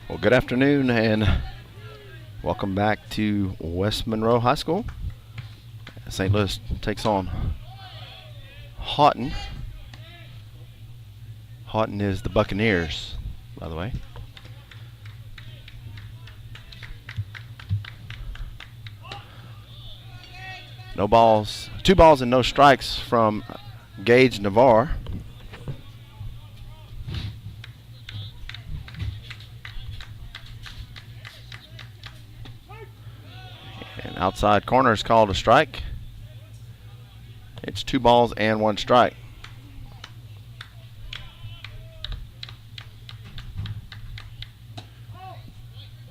Well, good afternoon and welcome back to West Monroe High School. St. Louis takes on Haughton. Haughton is the Buccaneers, by the way. No balls, 2 balls and no strikes from Gage Navarre. And outside corner is called a strike. It's 2 balls and 1 strike.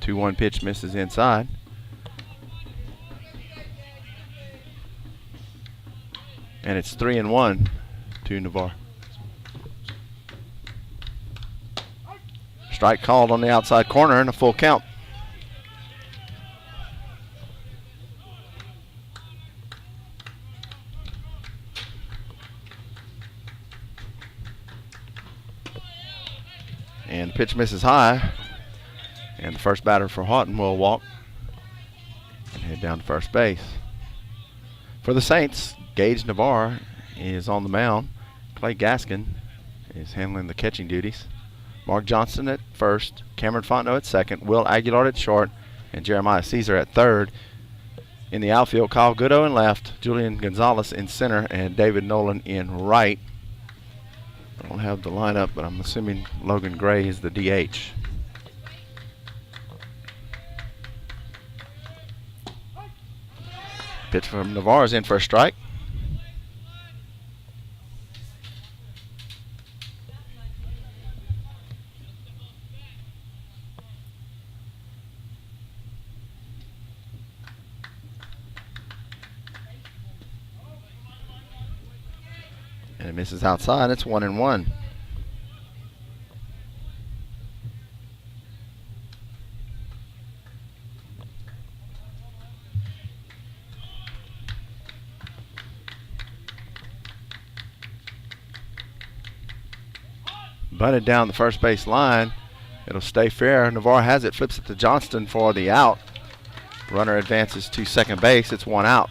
Two 1 pitch misses inside. And it's 3-1 to Navarre. Strike called on the outside corner and a full count. And pitch misses high. And the first batter for Haughton will walk and head down to first base. For the Saints, Gage Navarre is on the mound. Clay Gaskin is handling the catching duties. Mark Johnson at first, Cameron Fontenot at second, Will Aguilar at short, and Jeremiah Caesar at third. In the outfield, Kyle Goodo in left, Julian Gonzalez in center, and David Nolan in right. I don't have the lineup, but I'm assuming Logan Gray is the DH. Pitch from Navarre is in for a strike. And it misses outside. It's 1-1. Bunted down the first base line. It'll stay fair. Navarre has it, flips it to Johnston for the out. Runner advances to second base. It's 1 out.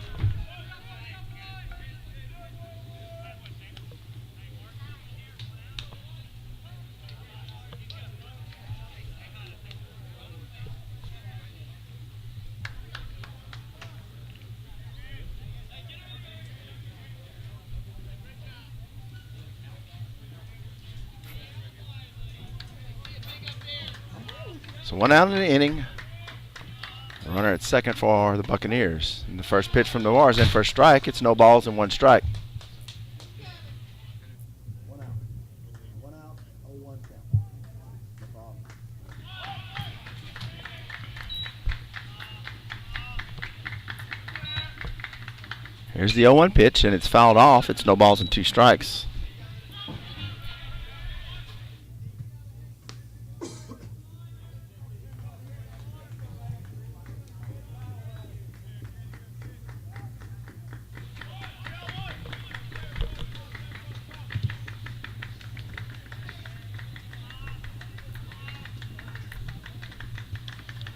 So 1 out in the inning. Runner at second for the Buccaneers. And the first pitch from Navarre is in for a strike. It's no balls and 1 strike. 1 out. 1 out, 0-1 count. No problem. Here's the 0-1 pitch, and it's fouled off. It's no balls and 2 strikes.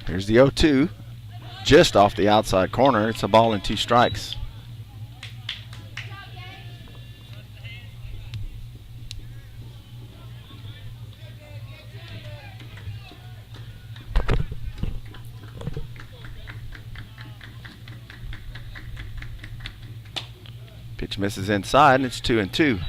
Here's the 0-2. Just off the outside corner. It's a ball and 2 strikes. Pitch misses inside, and it's 2-2.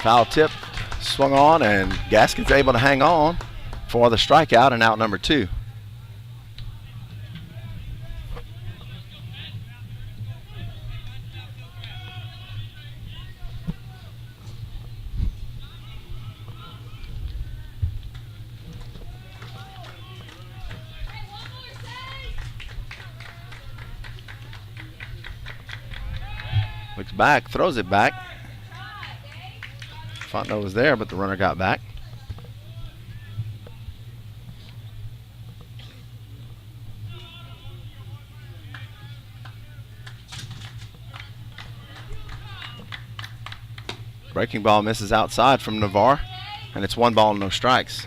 Foul tip, swung on, and Gaskin's able to hang on for the strikeout and out number 2. Looks back, throws it back. Fontenot was there, but the runner got back. Breaking ball misses outside from Navarre, and it's 1 ball and no strikes.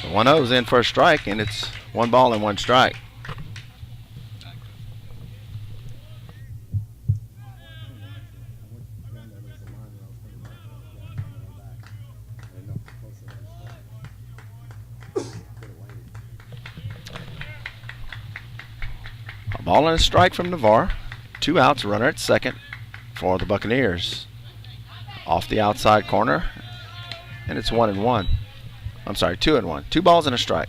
The 1-0's in for a strike, and it's 1 ball and 1 strike. A ball and a strike from Navarre. 2 outs, runner at second for the Buccaneers. Off the outside corner, and it's 1-1. I'm sorry, 2-1. 2 balls and a strike.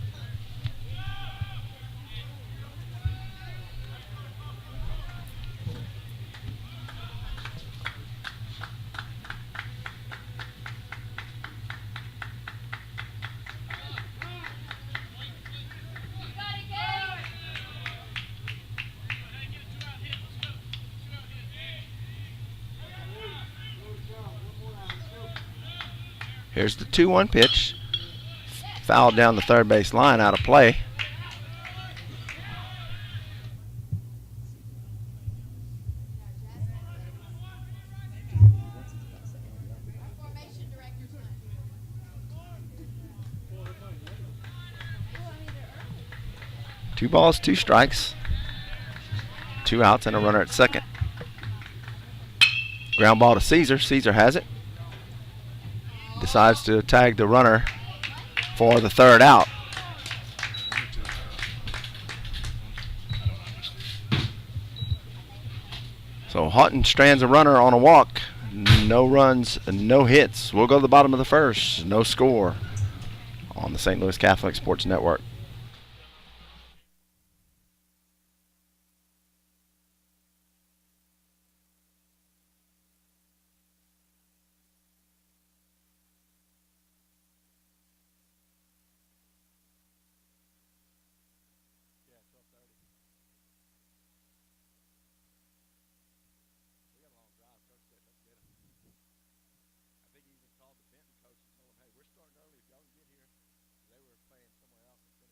Here's the 2-1 pitch. Fouled down the third base line, out of play. Two balls, 2 strikes. 2 outs and a runner at second. Ground ball to Caesar. Caesar has it. Decides to tag the runner for the 3rd out. So Haughton strands a runner on a walk. No runs, no hits. We'll go to the bottom of the 1st. No score on the St. Louis Catholic Sports Network. They were playing somewhere else and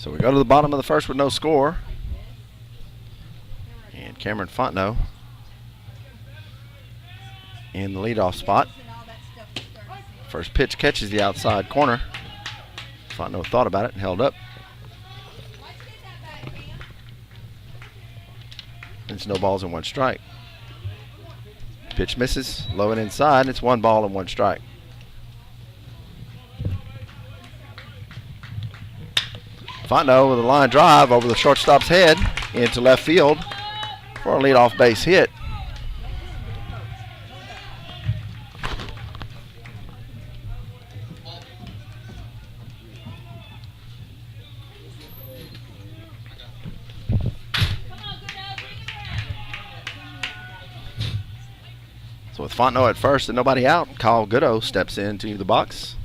So we go to the bottom of the first with no score. And Cameron Fontenot in the leadoff spot. First pitch catches the outside corner. Fontenot thought about it and held up. It's no balls and one strike. Pitch misses, low and inside. It's 1 ball and 1 strike. Fontenot with a line drive over the shortstop's head into left field for a leadoff base hit. So with Fontenot at first and nobody out, Kyle Goodo steps into the box.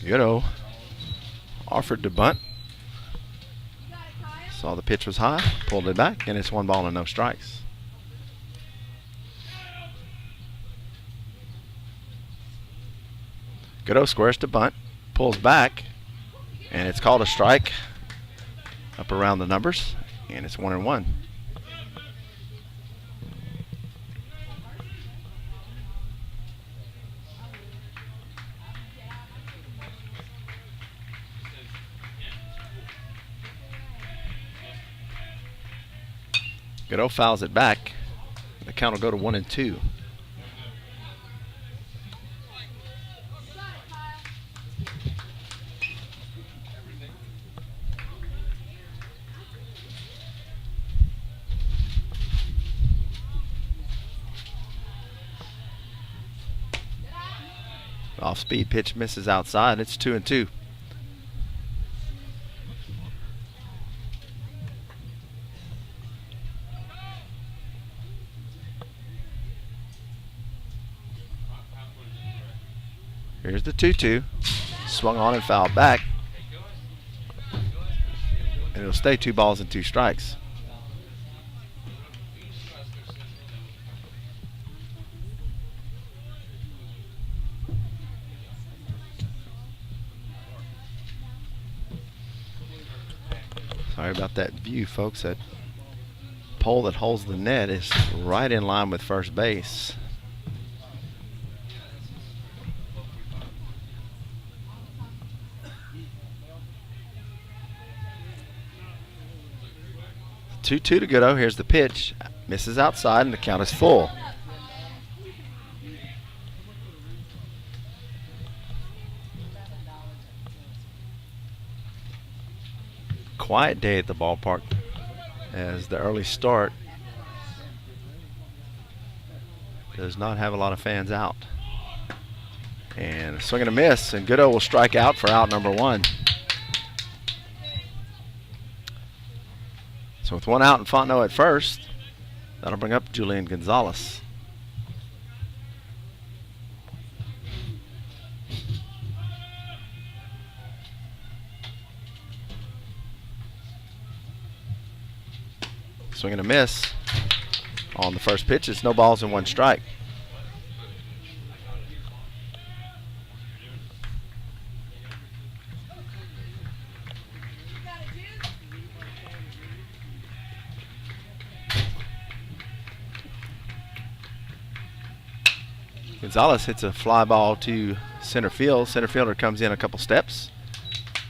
Goodo offered to bunt. Saw the pitch was high, pulled it back, and it's 1 ball and no strikes. Goodo squares to bunt, pulls back, and it's called a strike up around the numbers, and it's 1-1. Goodo fouls it back. The count will go to 1-2. Off-speed pitch misses outside. It's 2-2. Here's the 2-2. Swung on and fouled back. And it'll stay 2 balls and 2 strikes. Sorry about that view, folks. That pole that holds the net is right in line with first base. Two to Goodo. Here's the pitch. Misses outside, and the count is full. Quiet day at the ballpark as the early start does not have a lot of fans out. And a swing and a miss, and Goodo will strike out for out number 1. So with 1 out and Fontenot at first, that'll bring up Julian Gonzalez. Swing and a miss on the first pitch. It's no balls and 1 strike. Gonzalez hits a fly ball to center field. Center fielder comes in a couple steps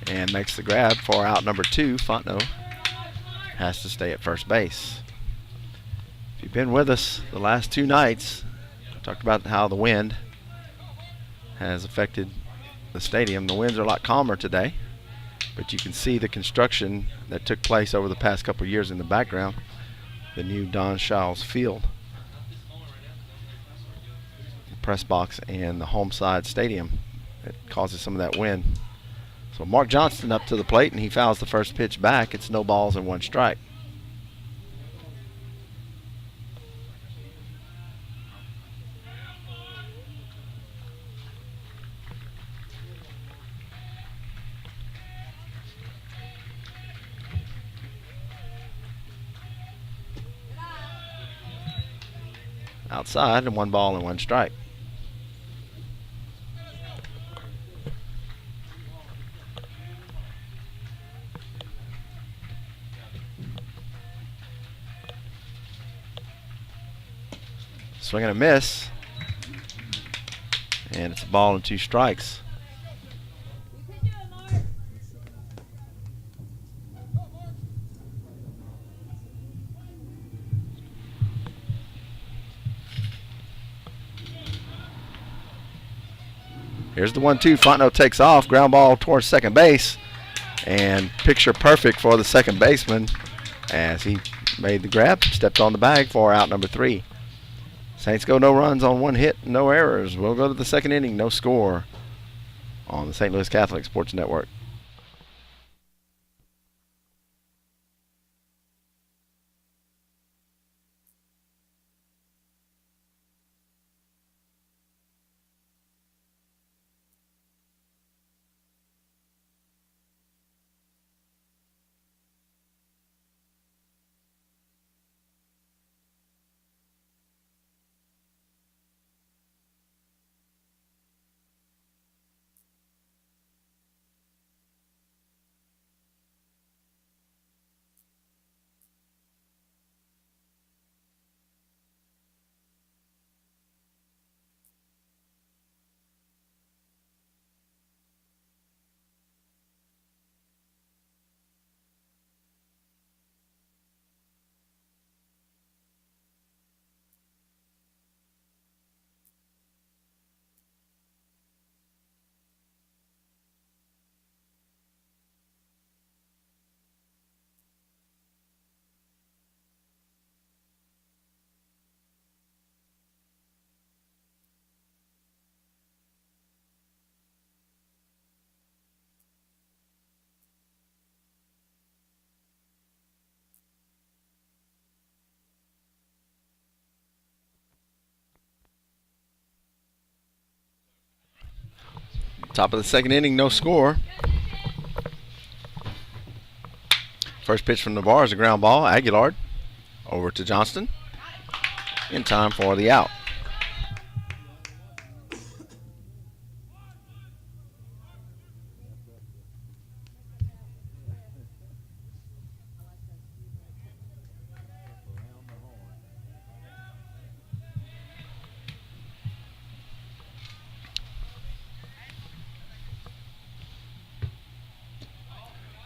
and makes the grab for out number 2. Fontenot has to stay at first base. If you've been with us the last 2 nights, I talked about how the wind has affected the stadium. The winds are a lot calmer today, but you can see the construction that took place over the past couple of years in the background, the new Don Shiles Field, press box, and the home side stadium. It causes some of that wind. So Mark Johnston up to the plate, and he fouls the first pitch back. It's no balls and 1 strike. outside, and 1 ball and 1 strike. Swing and a miss. And it's a ball and 2 strikes. Here's the 1-2. Fontenot takes off. Ground ball towards second base. And picture perfect for the second baseman as he made the grab, stepped on the bag for out number 3. Saints go no runs on 1 hit, no errors. We'll go to the second inning, no score on the St. Louis Catholic Sports Network. Top of the second inning, no score. First pitch from Navarre is a ground ball. Aguilar over to Johnston in time for the out.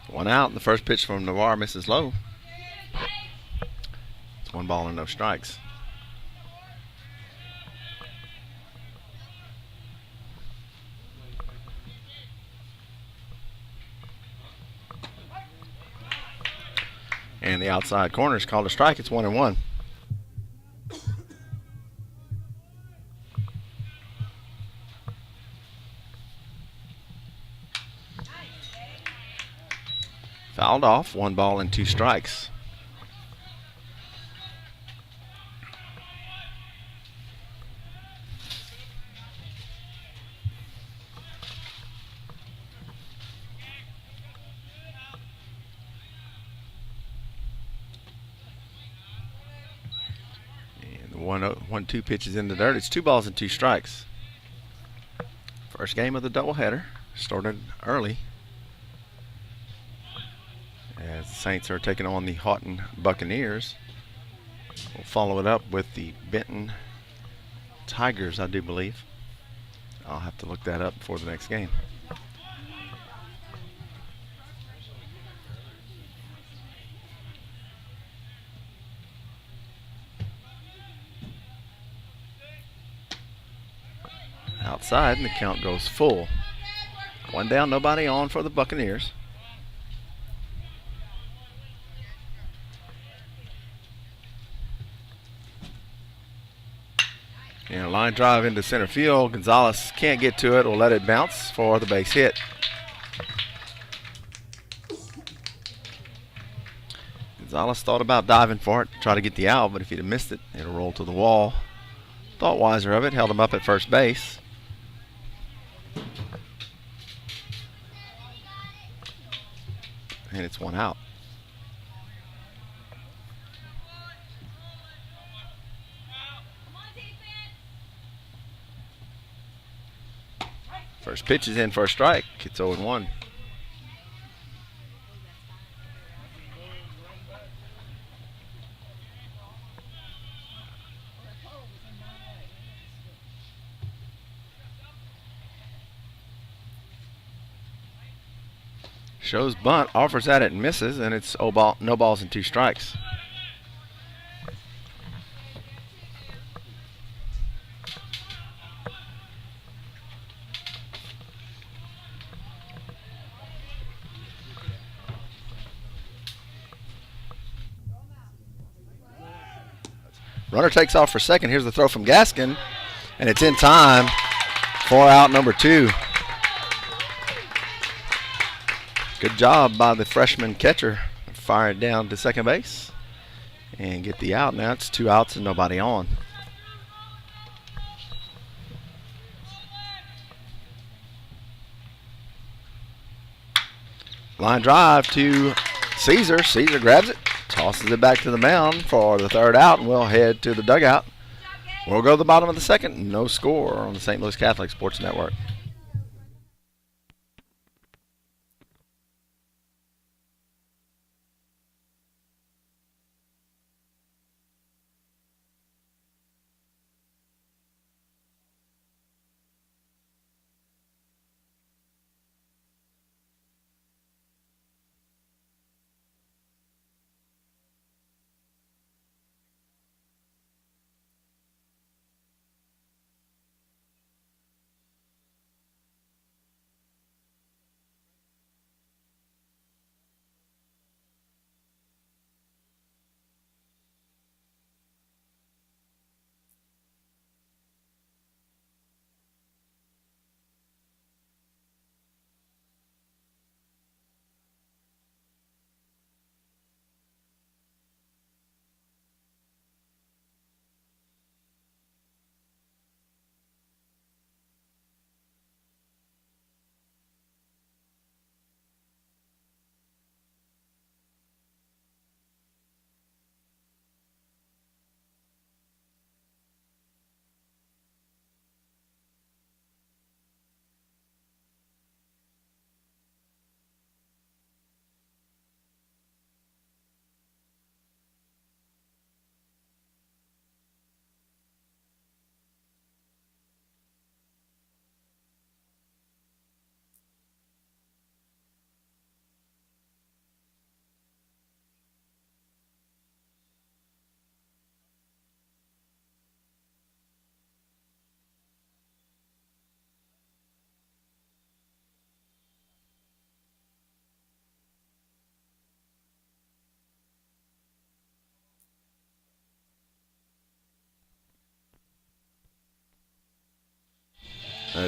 One out, and the first pitch from Navarre misses low. It's 1 ball and no strikes. And the outside corner is called a strike. It's 1-1. Fouled off, 1 ball and 2 strikes. And the 1-2 pitch is in the dirt. It's 2 balls and 2 strikes. First game of the doubleheader started early, as the Saints are taking on the Haughton Buccaneers. We'll follow it up with the Benton Tigers, I do believe. I'll have to look that up before the next game. Outside, and the count goes full. 1 down, nobody on for the Buccaneers. And a line drive into center field. Gonzalez can't get to it. Will let it bounce for the base hit. Gonzalez thought about diving for it, try to get the out, but if he'd have missed it, it'll roll to the wall. Thought wiser of it, held him up at first base. And it's 1 out. pitch is in for a strike. It's 0-1. Shows bunt, offers at it and misses, and it's no balls and 2 strikes. Runner takes off for second. Here's the throw from Gaskin, and it's in time for out number 2. Good job by the freshman catcher. Fire it down to second base and get the out. Now it's 2 outs and nobody on. Line drive to Caesar. Caesar grabs it, tosses it back to the mound for the 3rd out, and we'll head to the dugout. We'll go to the bottom of the 2nd. No score on the St. Louis Catholic Sports Network.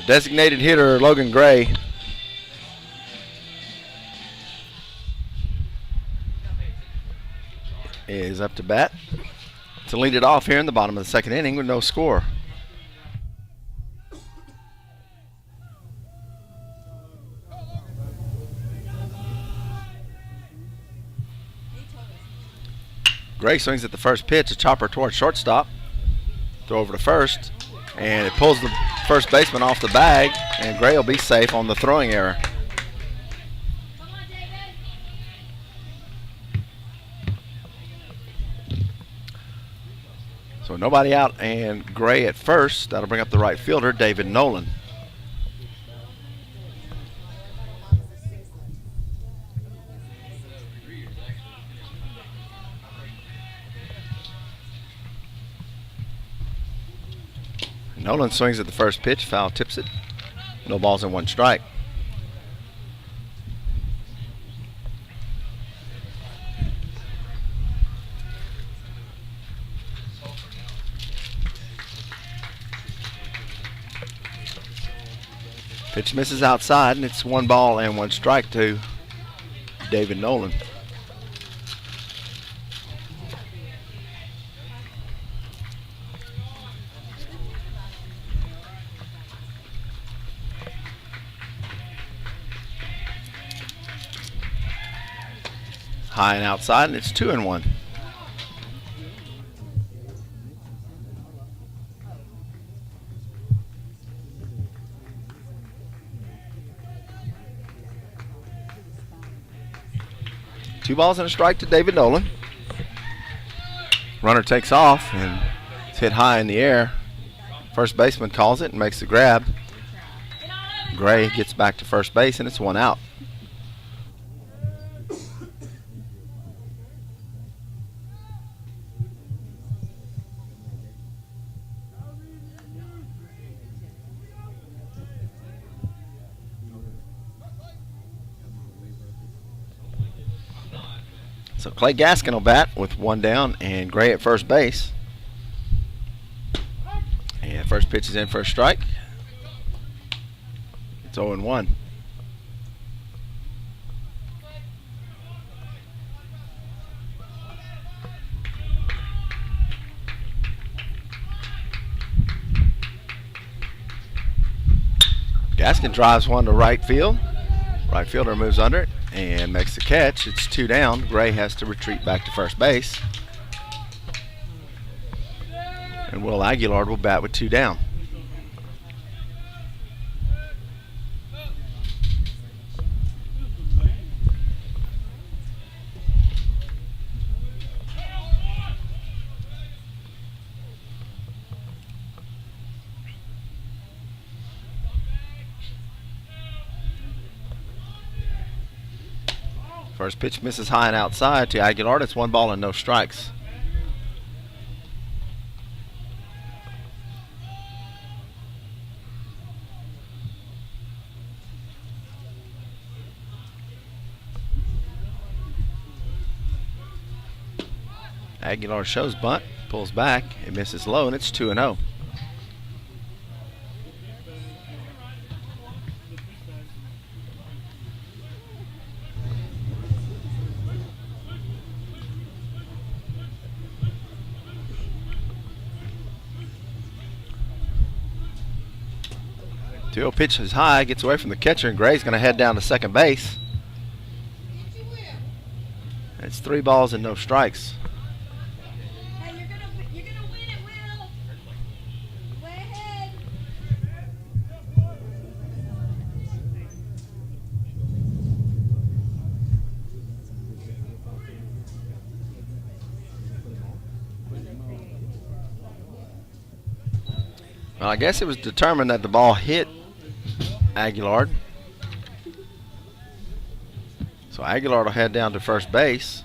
Designated hitter Logan Gray is up to bat to lead it off here in the bottom of the 2nd inning with no score. Gray swings at the first pitch, a chopper towards shortstop. Throw over to first, and it pulls the first baseman off the bag, and Gray will be safe on the throwing error. So nobody out and Gray at first. That'll bring up the right fielder, David Nolan. Nolan swings at the first pitch, foul tips it. No balls and 1 strike. Pitch misses outside, and it's 1 ball and 1 strike to David Nolan. High and outside, and it's 2-1. 2 balls and a strike to David Nolan. Runner takes off and it's hit high in the air. First baseman calls it and makes the grab. Gray gets back to first base and it's 1 out. So Clay Gaskin will bat with 1 down and Gray at first base. And first pitch is in for a strike. It's 0-1. Gaskin drives 1 to right field. Right fielder moves under it and makes the catch. It's 2 down. Gray has to retreat back to first base. And Will Aguilar will bat with 2 down. First pitch misses high and outside to Aguilar. It's 1 ball and no strikes. Aguilar shows bunt, pulls back, it misses low, and it's 2-0. Two pitch is high, gets away from the catcher, and Gray's going to head down to second base. It's 3 balls and no strikes. Hey, you're gonna win it, Will. Way ahead. Well, I guess it was determined that the ball hit Aguilar. So Aguilar will head down to first base.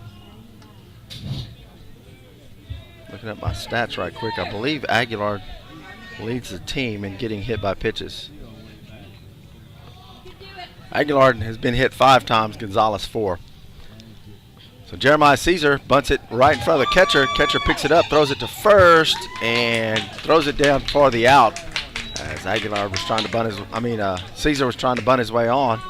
Looking at my stats right quick, I believe Aguilar leads the team in getting hit by pitches. Aguilar has been hit 5 times, Gonzalez 4. So Jeremiah Caesar bunts it right in front of the catcher. Catcher picks it up, throws it to first, and throws it down for the out. As Aguilar was trying to Caesar was trying to bunt his way on.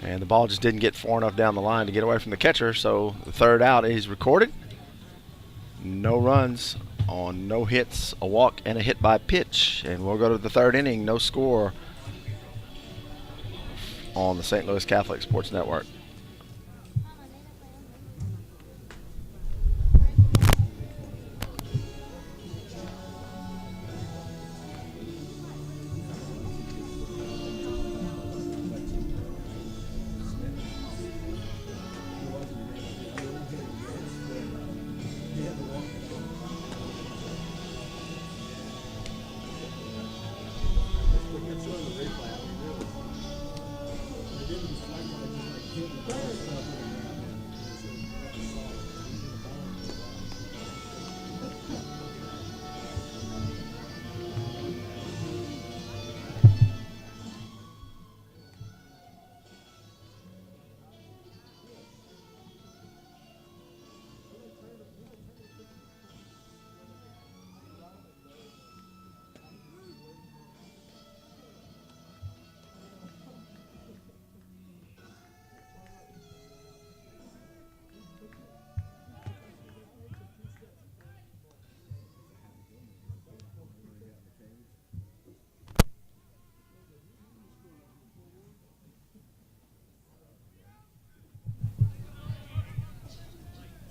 And the ball just didn't get far enough down the line to get away from the catcher, so the third out is recorded. No runs on no hits, a walk, and a hit by pitch. And we'll go to the 3rd inning, no score on the St. Louis Catholic Sports Network.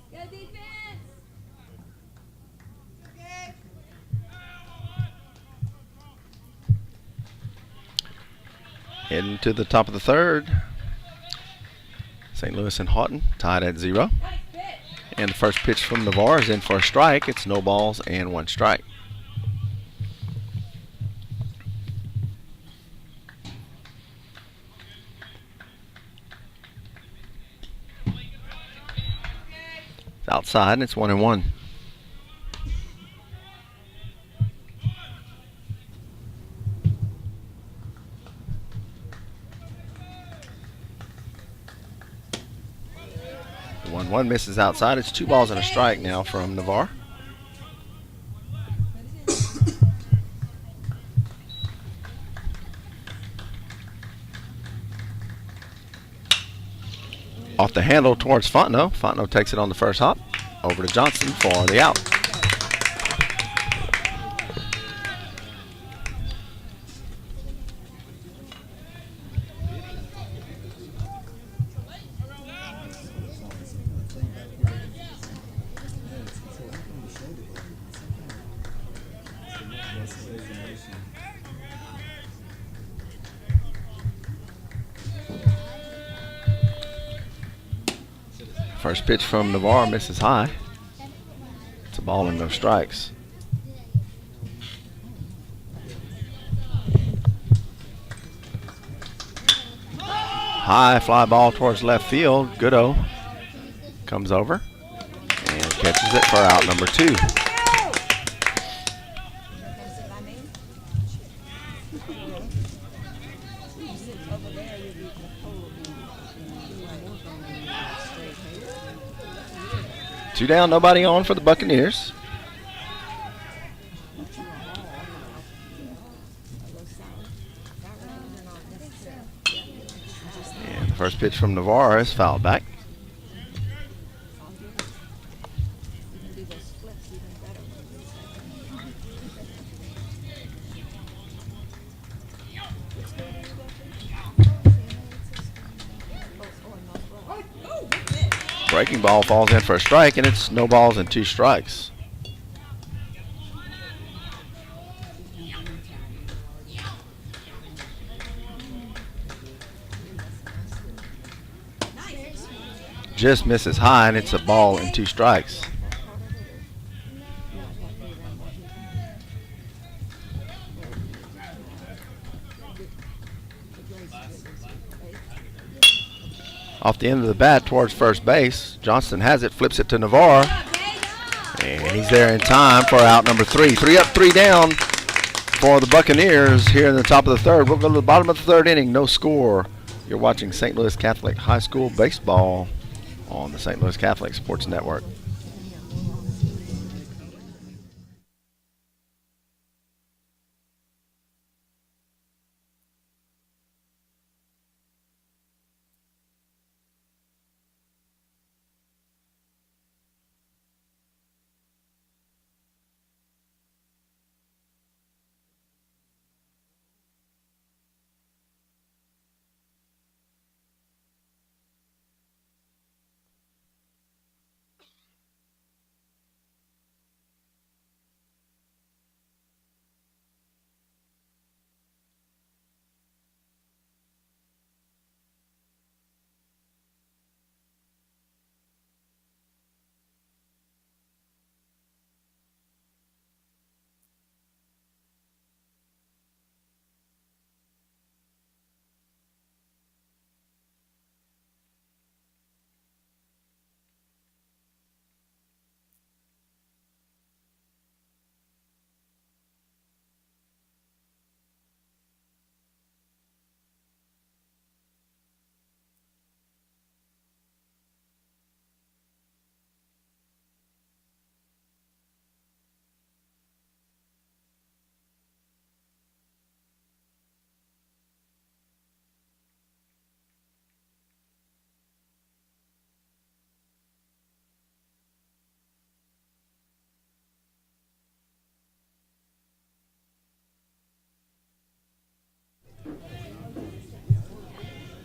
Go defense. Okay. Heading to the top of the 3rd. St. Louis and Haughton tied at 0. And the first pitch from Navarre is in for a strike. It's no balls and 1 strike. It's outside and it's 1-1. One misses outside. It's 2 balls and a strike now from Navarre. Off the handle towards Fontenot. Fontenot takes it on the first hop. Over to Johnson for the out. First pitch from Navarre misses high. It's a ball and no strikes. High fly ball towards left field. Goodo comes over and catches it for out number 2. Two down, nobody on for the Buccaneers. And the first pitch from Navarre is fouled back. Breaking ball falls in for a strike, and it's no balls and 2 strikes. Just misses high, and it's a ball and 2 strikes. Off the end of the bat towards first base. Johnston has it, flips it to Navarre. And he's there in time for out number 3. 3 up, 3 down for the Buccaneers here in the top of the third. We'll go to the bottom of the third inning, no score. You're watching St. Louis Catholic High School baseball on the St. Louis Catholic Sports Network.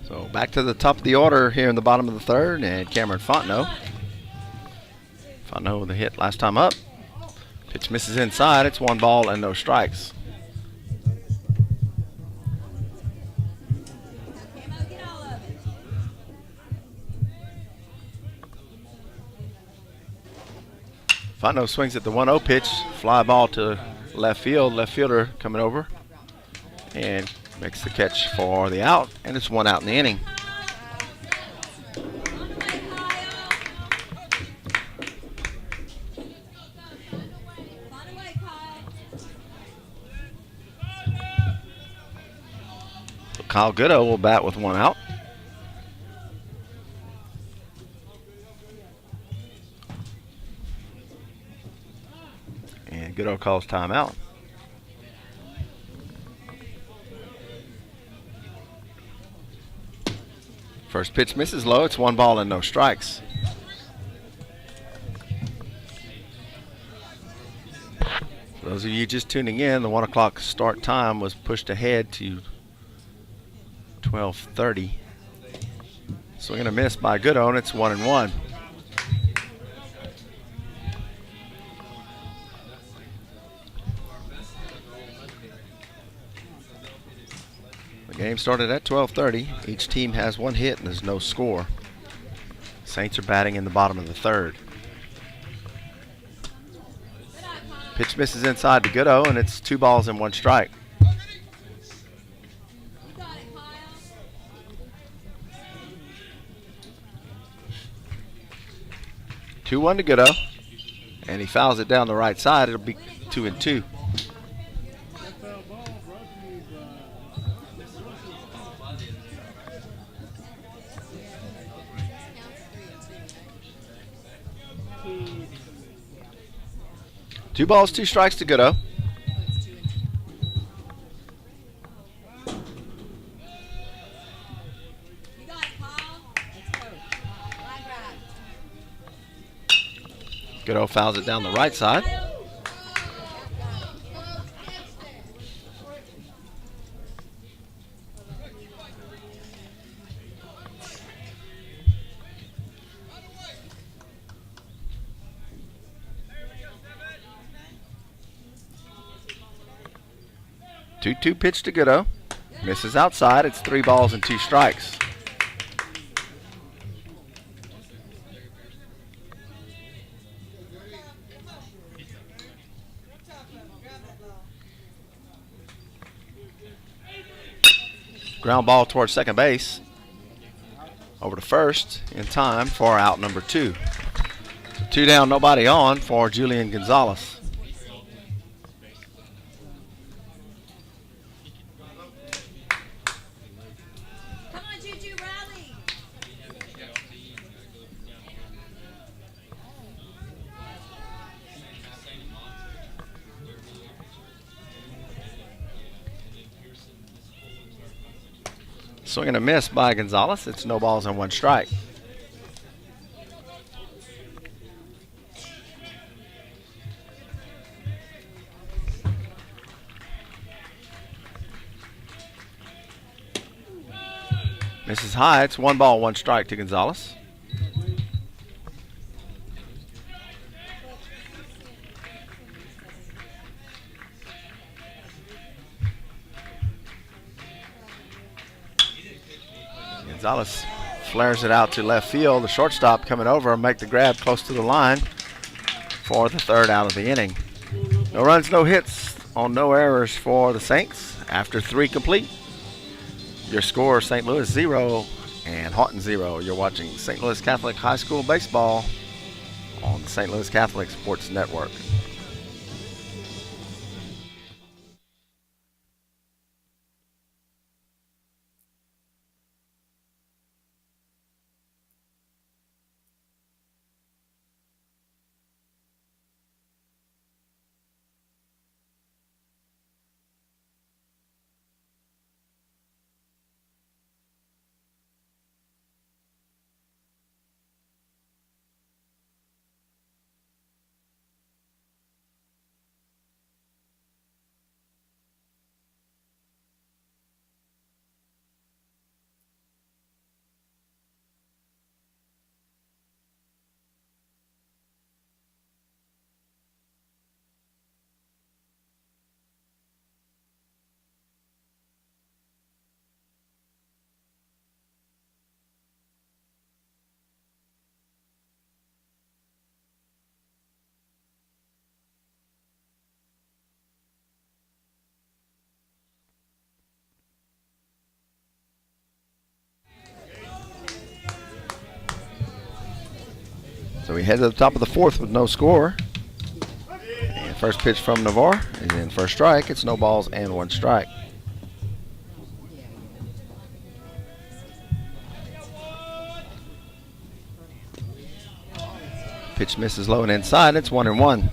So back to the top of the order here in the bottom of the third, and Cameron Fontenot. Fontenot with a hit last time up. Pitch misses inside. It's 1 ball and no strikes. Fontenot swings at the 1-0 pitch. Fly ball to left field. Left fielder coming over and makes the catch for the out. And it's 1 out in the inning. So Kyle Goodo will bat with 1 out. And Goodo calls timeout. First pitch misses low. It's 1 ball and no strikes. For those of you just tuning in, the 1 o'clock start time was pushed ahead to 12:30. Swing and a miss by Goodo, and it's 1-1. The game started at 12:30. Each team has 1 hit and there's no score. Saints are batting in the bottom of the 3rd. Pitch misses inside to Goodo, and it's 2 balls and 1 strike. 2-1 to Goodo, and he fouls it down the right side. It'll be 2-2. Two balls, 2 strikes to Goodo. Goodo fouls it down the right side. Two pitch to Goodo. Misses outside. It's 3 balls and 2 strikes. Ground ball towards second base. Over to first in time for out number 2. So 2 down, nobody on for Julian Gonzalez. Come on, Juju, rally. Swing and a miss by Gonzalez. It's no balls and 1 strike. Misses high. It's 1 ball, 1 strike to Gonzalez. Gonzalez flares it out to left field. The shortstop coming over and make the grab close to the line for the 3rd out of the inning. No runs, no hits on no errors for the Saints after 3 complete. Your score, St. Louis 0 and Haughton 0. You're watching St. Louis Catholic High School Baseball on the St. Louis Catholic Sports Network. So we head to the top of the fourth with no score. And first pitch from Navarre is in first strike. It's no balls and one strike. Pitch misses low and inside. It's 1-1.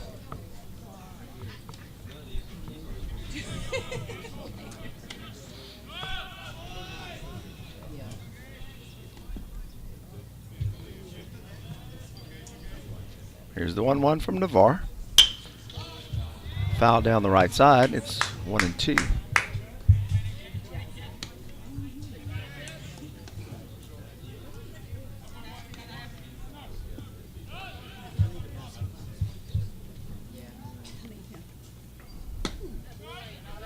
Here's the 1-1 from Navarre. Foul down the right side. It's 1-2.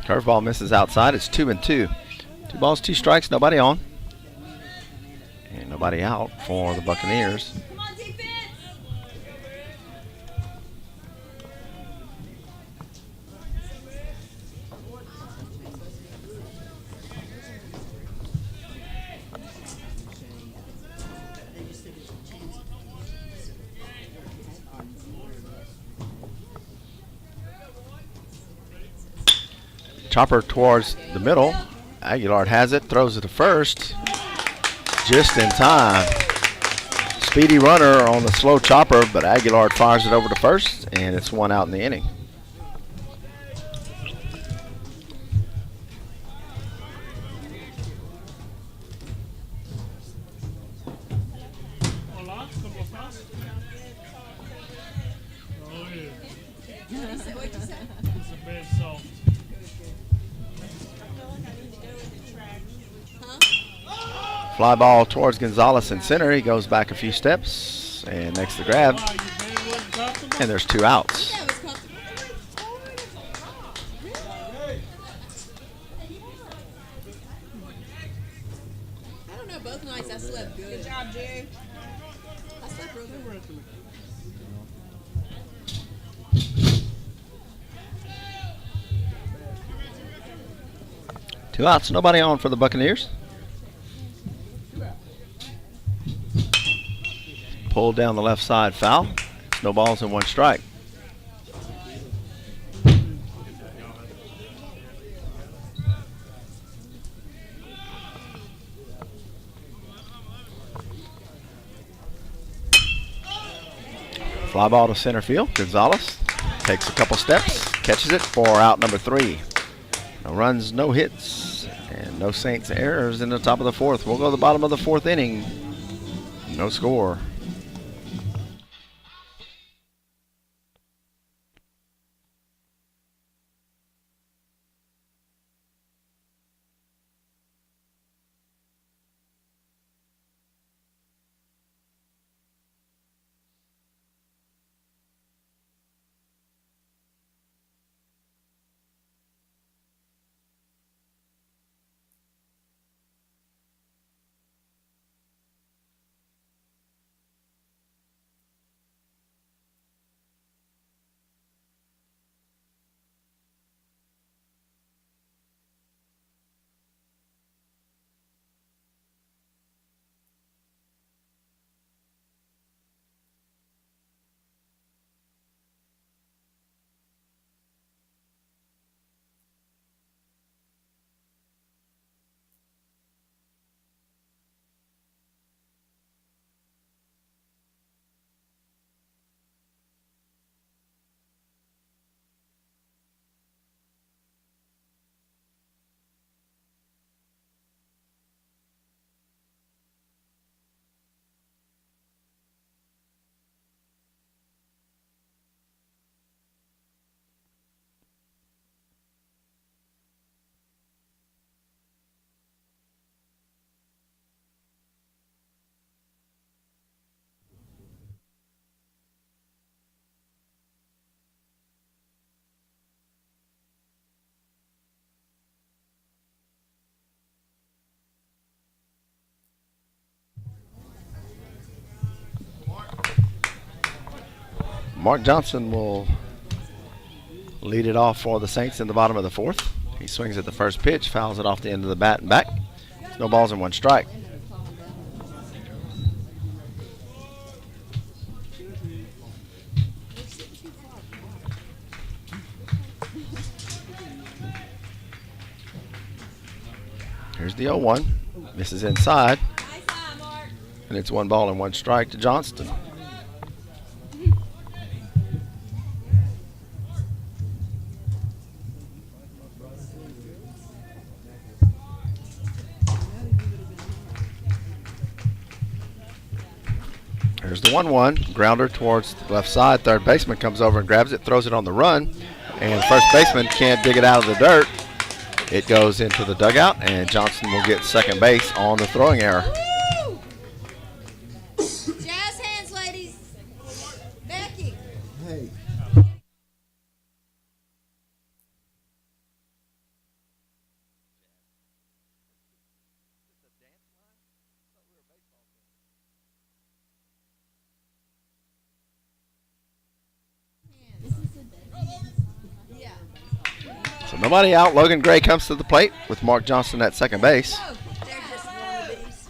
Curveball misses outside. It's 2-2. 2 balls, 2 strikes, nobody on. And nobody out for the Buccaneers. Come on, defense. Chopper towards the middle. Aguilar has it, throws it to first. Just in time. Speedy runner on the slow chopper, but Aguilar fires it over to first, and it's 1 out in the inning. Fly ball towards Gonzalez in center. He goes back a few steps and makes the grab. And there's 2 outs. I don't know, both nights I slept good. Good job, Jerry. I slept real good. 2 outs, nobody on for the Buccaneers. Pulled down the left side, foul. No balls and 1 strike. Fly ball to center field. Gonzalez takes a couple steps, catches it for out number 3. No runs, no hits, and no Saints errors in the top of the fourth. We'll go to the bottom of the 4th inning. No score. Mark Johnson will lead it off for the Saints in the bottom of the 4th. He swings at the first pitch, fouls it off the end of the bat and back. No balls and 1 strike. Here's the 0-1. Misses inside. Nice eye, Mark. And it's 1 ball and 1 strike to Johnston. Here's the 1-1. Grounder towards the left side. Third baseman comes over and grabs it, throws it on the run. And first baseman can't dig it out of the dirt. It goes into the dugout, and Johnston will get second base on the throwing error. Woo! Jazz hands, ladies. Becky. Hey. Yeah. So nobody out. Logan Gray comes to the plate with Mark Johnston at second base. Oh, they're just wannabes.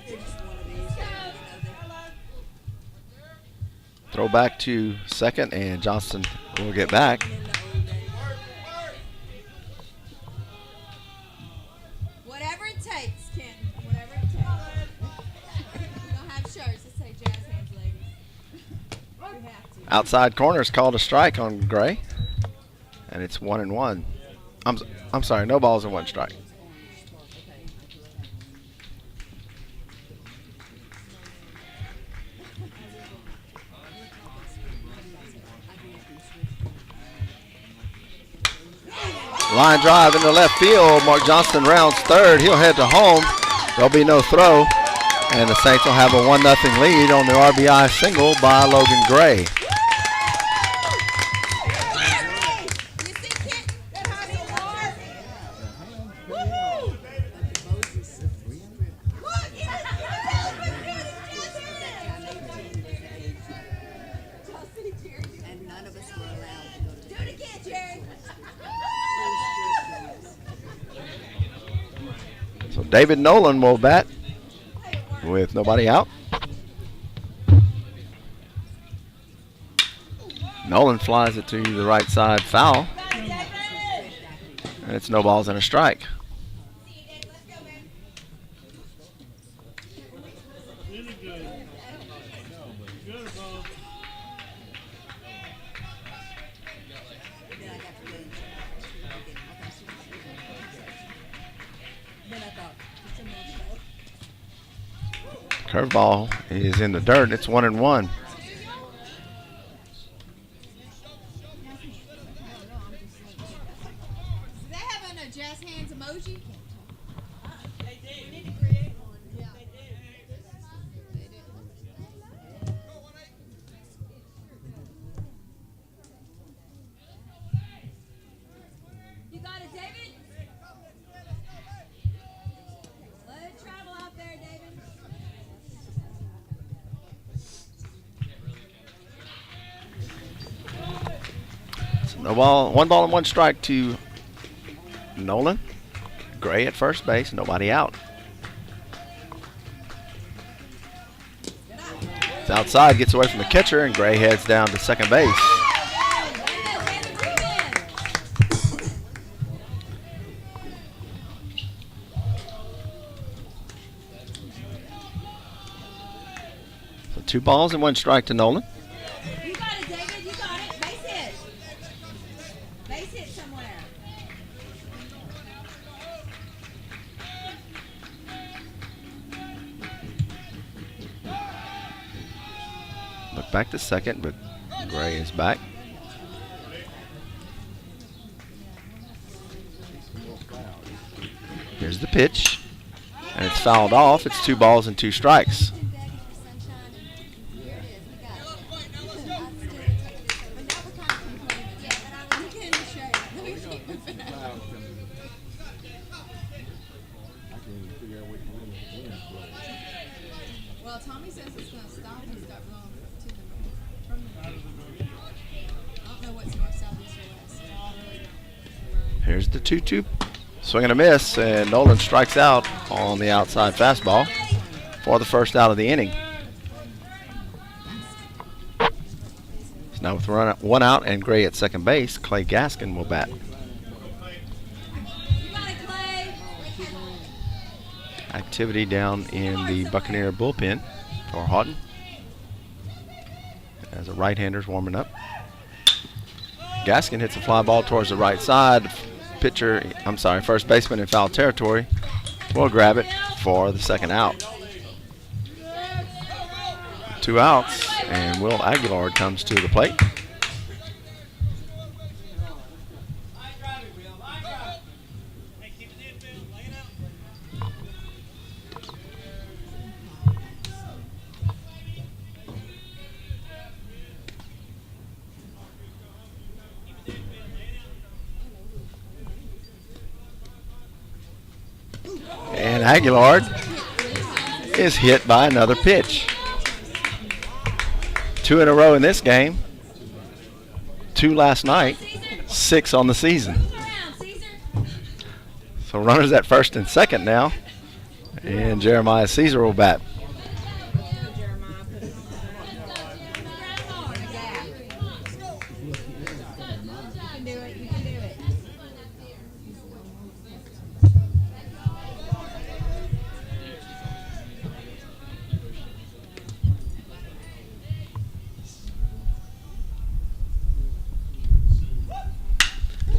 They're just wannabes. Throw back to second, and Johnston will get back. Whatever it takes, Ken. Whatever it takes. We don't have shirts that say Jazz hands, ladies. We have to. Outside corner is called a strike on Gray, and it's 1-1. I'm sorry, no balls and 1 strike. Line drive into left field. Mark Johnston rounds third. He'll head to home. There'll be no throw, and the Saints will have a 1-0 lead on the RBI single by Logan Gray. You see, Ken? That honey hard. Woo! Look, And none of us were allowed to go to do it again, Jerry. So David Nolan will bat with nobody out. Nolan flies it to the right side, foul. And it's no balls and a strike. Curveball is in the dirt. It's 1-1. Do they have a Jazz hands emoji? They did. You need to create one. Yeah. They did. They did. You got it, David? Let it travel out there, David. No ball, 1 ball and 1 strike to Nolan. Gray at first base, nobody out. It's outside, gets away from the catcher, and Gray heads down to second base. So 2 balls and 1 strike to Nolan. You got it, David. You got it. Base hit. Base hit somewhere. Look back to second, but Gray is back. Here's the pitch, and it's fouled off. It's 2 balls and 2 strikes. Well, Tommy says it's going to stop. He's got wrong to the from the. I don't know what's north, south, east, or west. I really don't. Here's the 2-2. Swing and a miss, and Nolan strikes out on the outside fastball for the first out of the inning. So now with 1 out and Gray at second base, Clay Gaskin will bat. You got it, Clay. activity down in the Buccaneer bullpen for Haughton as the right-hander's warming up. Gaskin hits a fly ball towards the right side. First baseman in foul territory will grab it for the second out. 2 outs, and Will Aguilar comes to the plate. And Aguilar is hit by another pitch. 2 in a row in this game. 2 last night. 6 on the season. So runners at first and second now. And Jeremiah Caesar will bat.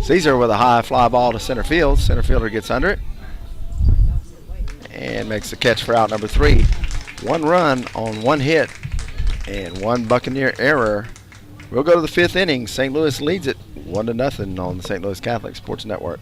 Caesar with a high fly ball to center field. Center fielder gets under it and makes the catch for out number 3. 1 run on 1 hit and 1 Buccaneer error. We'll go to the 5th inning. St. Louis leads it 1-0 on the St. Louis Catholic Sports Network.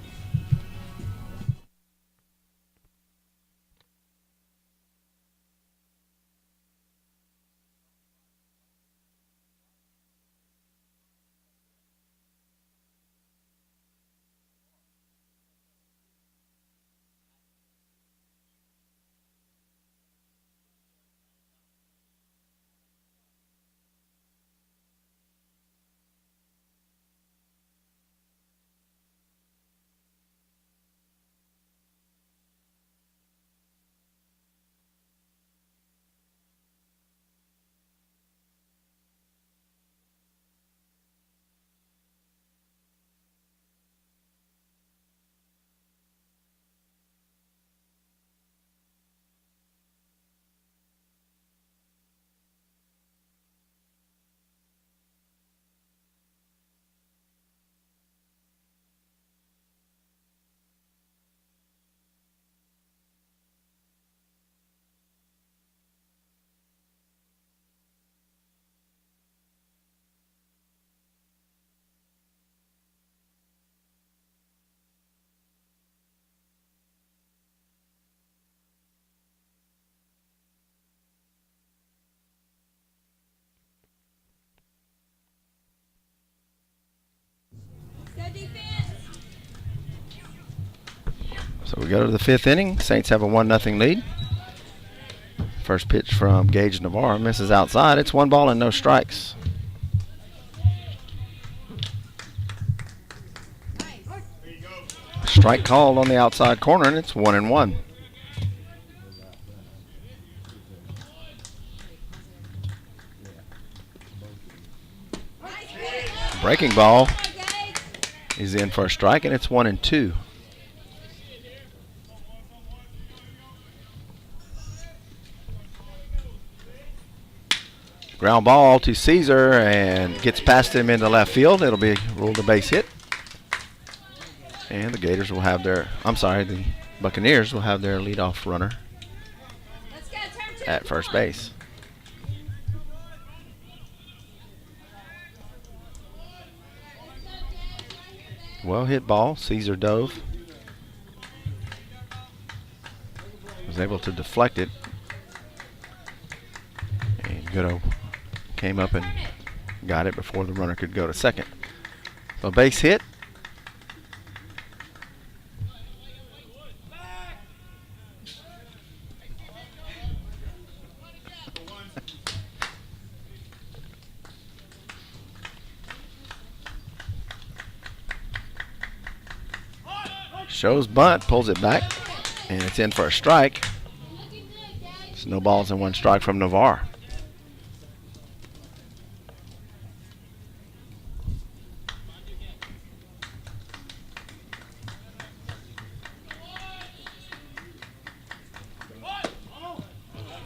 So we go to the 5th inning. Saints have a 1-0 lead. First pitch from Gage Navarre misses outside. It's 1 ball and no strikes. Strike called on the outside corner, and it's 1-1. Breaking ball is in for a strike, and it's 1-2. Ground ball to Caesar and gets past him into left field. It'll be ruled a base hit. And the Gators will have the Buccaneers will have their leadoff runner at first base. Well hit ball. Caesar dove. Was able to deflect it. And Goodo came up and got it before the runner could go to second. So base hit. Shows bunt, pulls it back, and it's in for a strike. It's no balls and 1 strike from Navarre.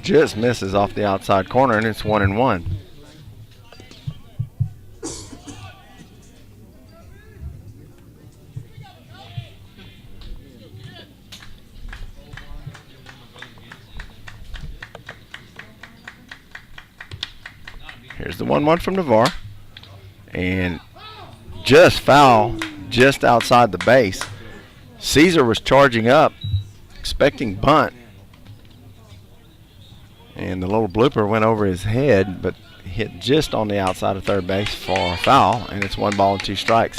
just misses off the outside corner, and it's 1-1. Here's the 1-1 from Navarre. And just foul just outside the base. Caesar was charging up, expecting bunt. And the little blooper went over his head, but hit just on the outside of third base for a foul, and it's 1 ball and 2 strikes.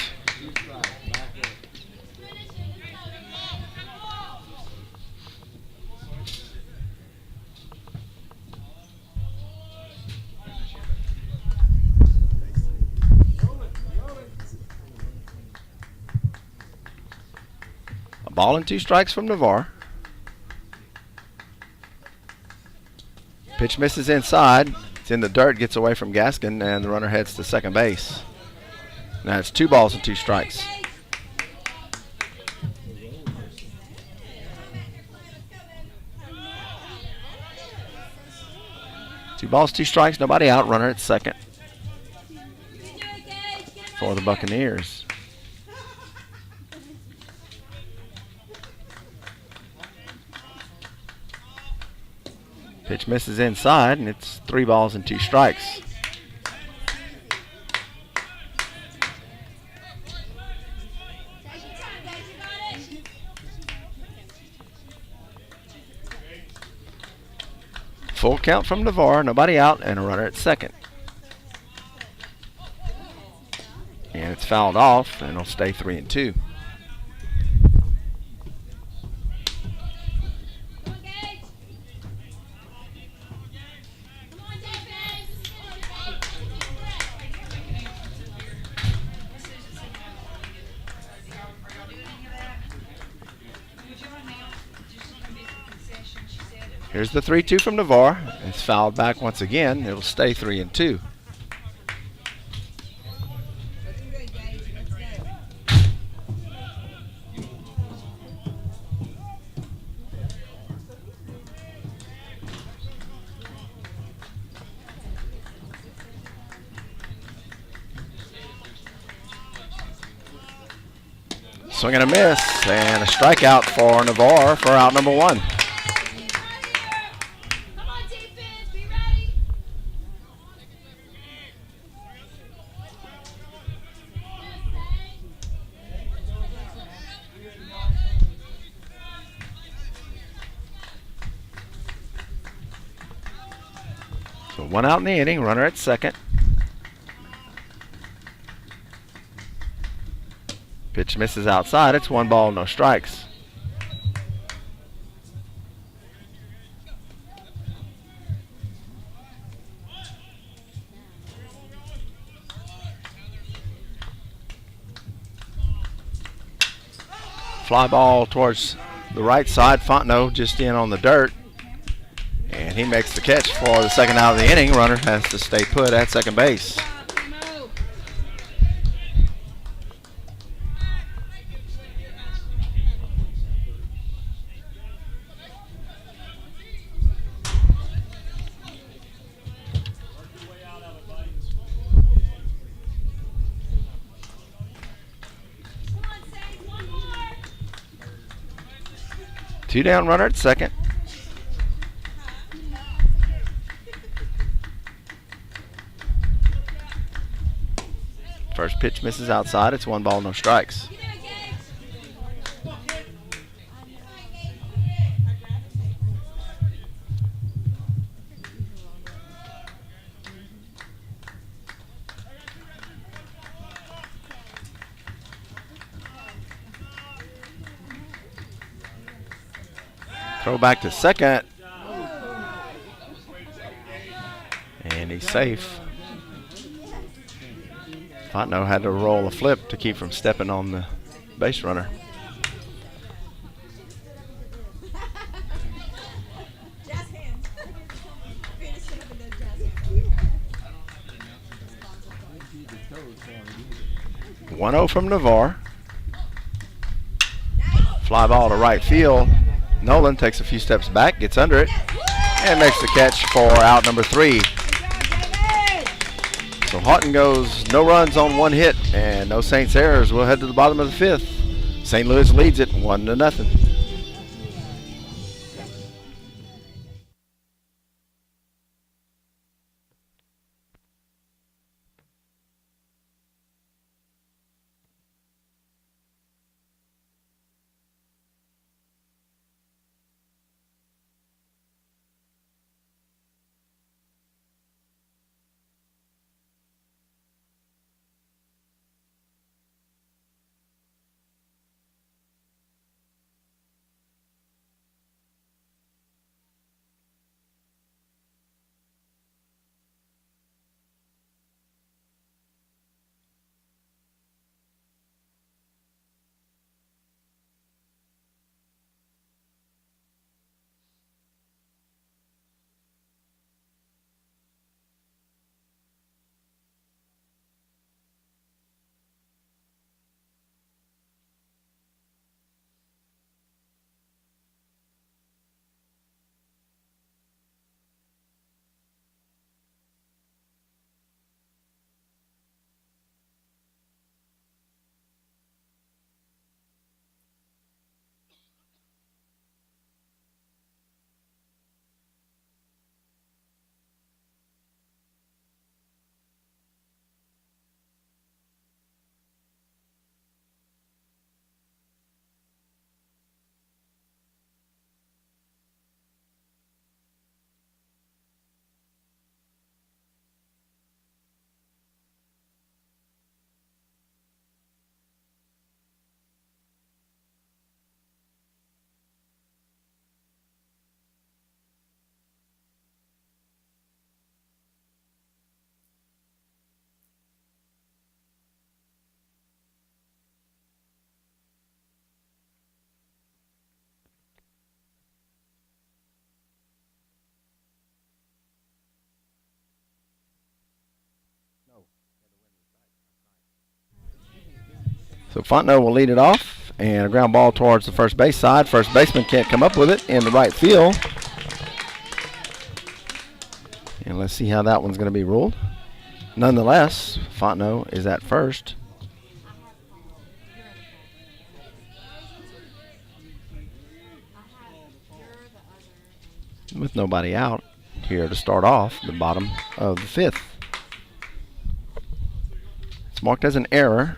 A ball and 2 strikes from Navarre. Pitch misses inside. It's in the dirt, gets away from Gaskin, and the runner heads to second base. Now it's 2 balls and 2 strikes. Two balls, 2 strikes, nobody out. Runner at second for the Buccaneers. Pitch misses inside, and it's 3 balls and 2 strikes. Full count from Navarre, nobody out, and a runner at second. And it's fouled off, and it'll stay 3-2. Here's the 3-2 from Navarre. It's fouled back once again. It'll stay 3-2. Swing and a miss, and a strikeout for Navarre for out number 1. So 1 out in the inning, runner at second. Pitch misses outside. It's 1 ball, no strikes. Fly ball towards the right side. Fontenot just in on the dirt. And he makes the catch for the second out of the inning. Runner has to stay put at second base. Two down, runner at second. First pitch misses outside. It's 1 ball, no strikes. Throw back to second. And he's safe. Fontenot had to roll a flip to keep from stepping on the base runner. One 1-0 from Navarre. Fly ball to right field. Nolan takes a few steps back, gets under it, and makes the catch for out number 3. So Haughton goes no runs on 1 hit and no Saints errors. We'll head to the bottom of the 5th. St. Louis leads it 1-0. So Fontenot will lead it off, and a ground ball towards the first base side. First baseman can't come up with it in the right field. And let's see how that one's going to be ruled. Nonetheless, Fontenot is at first. With nobody out here to start off the bottom of the 5th. It's marked as an error.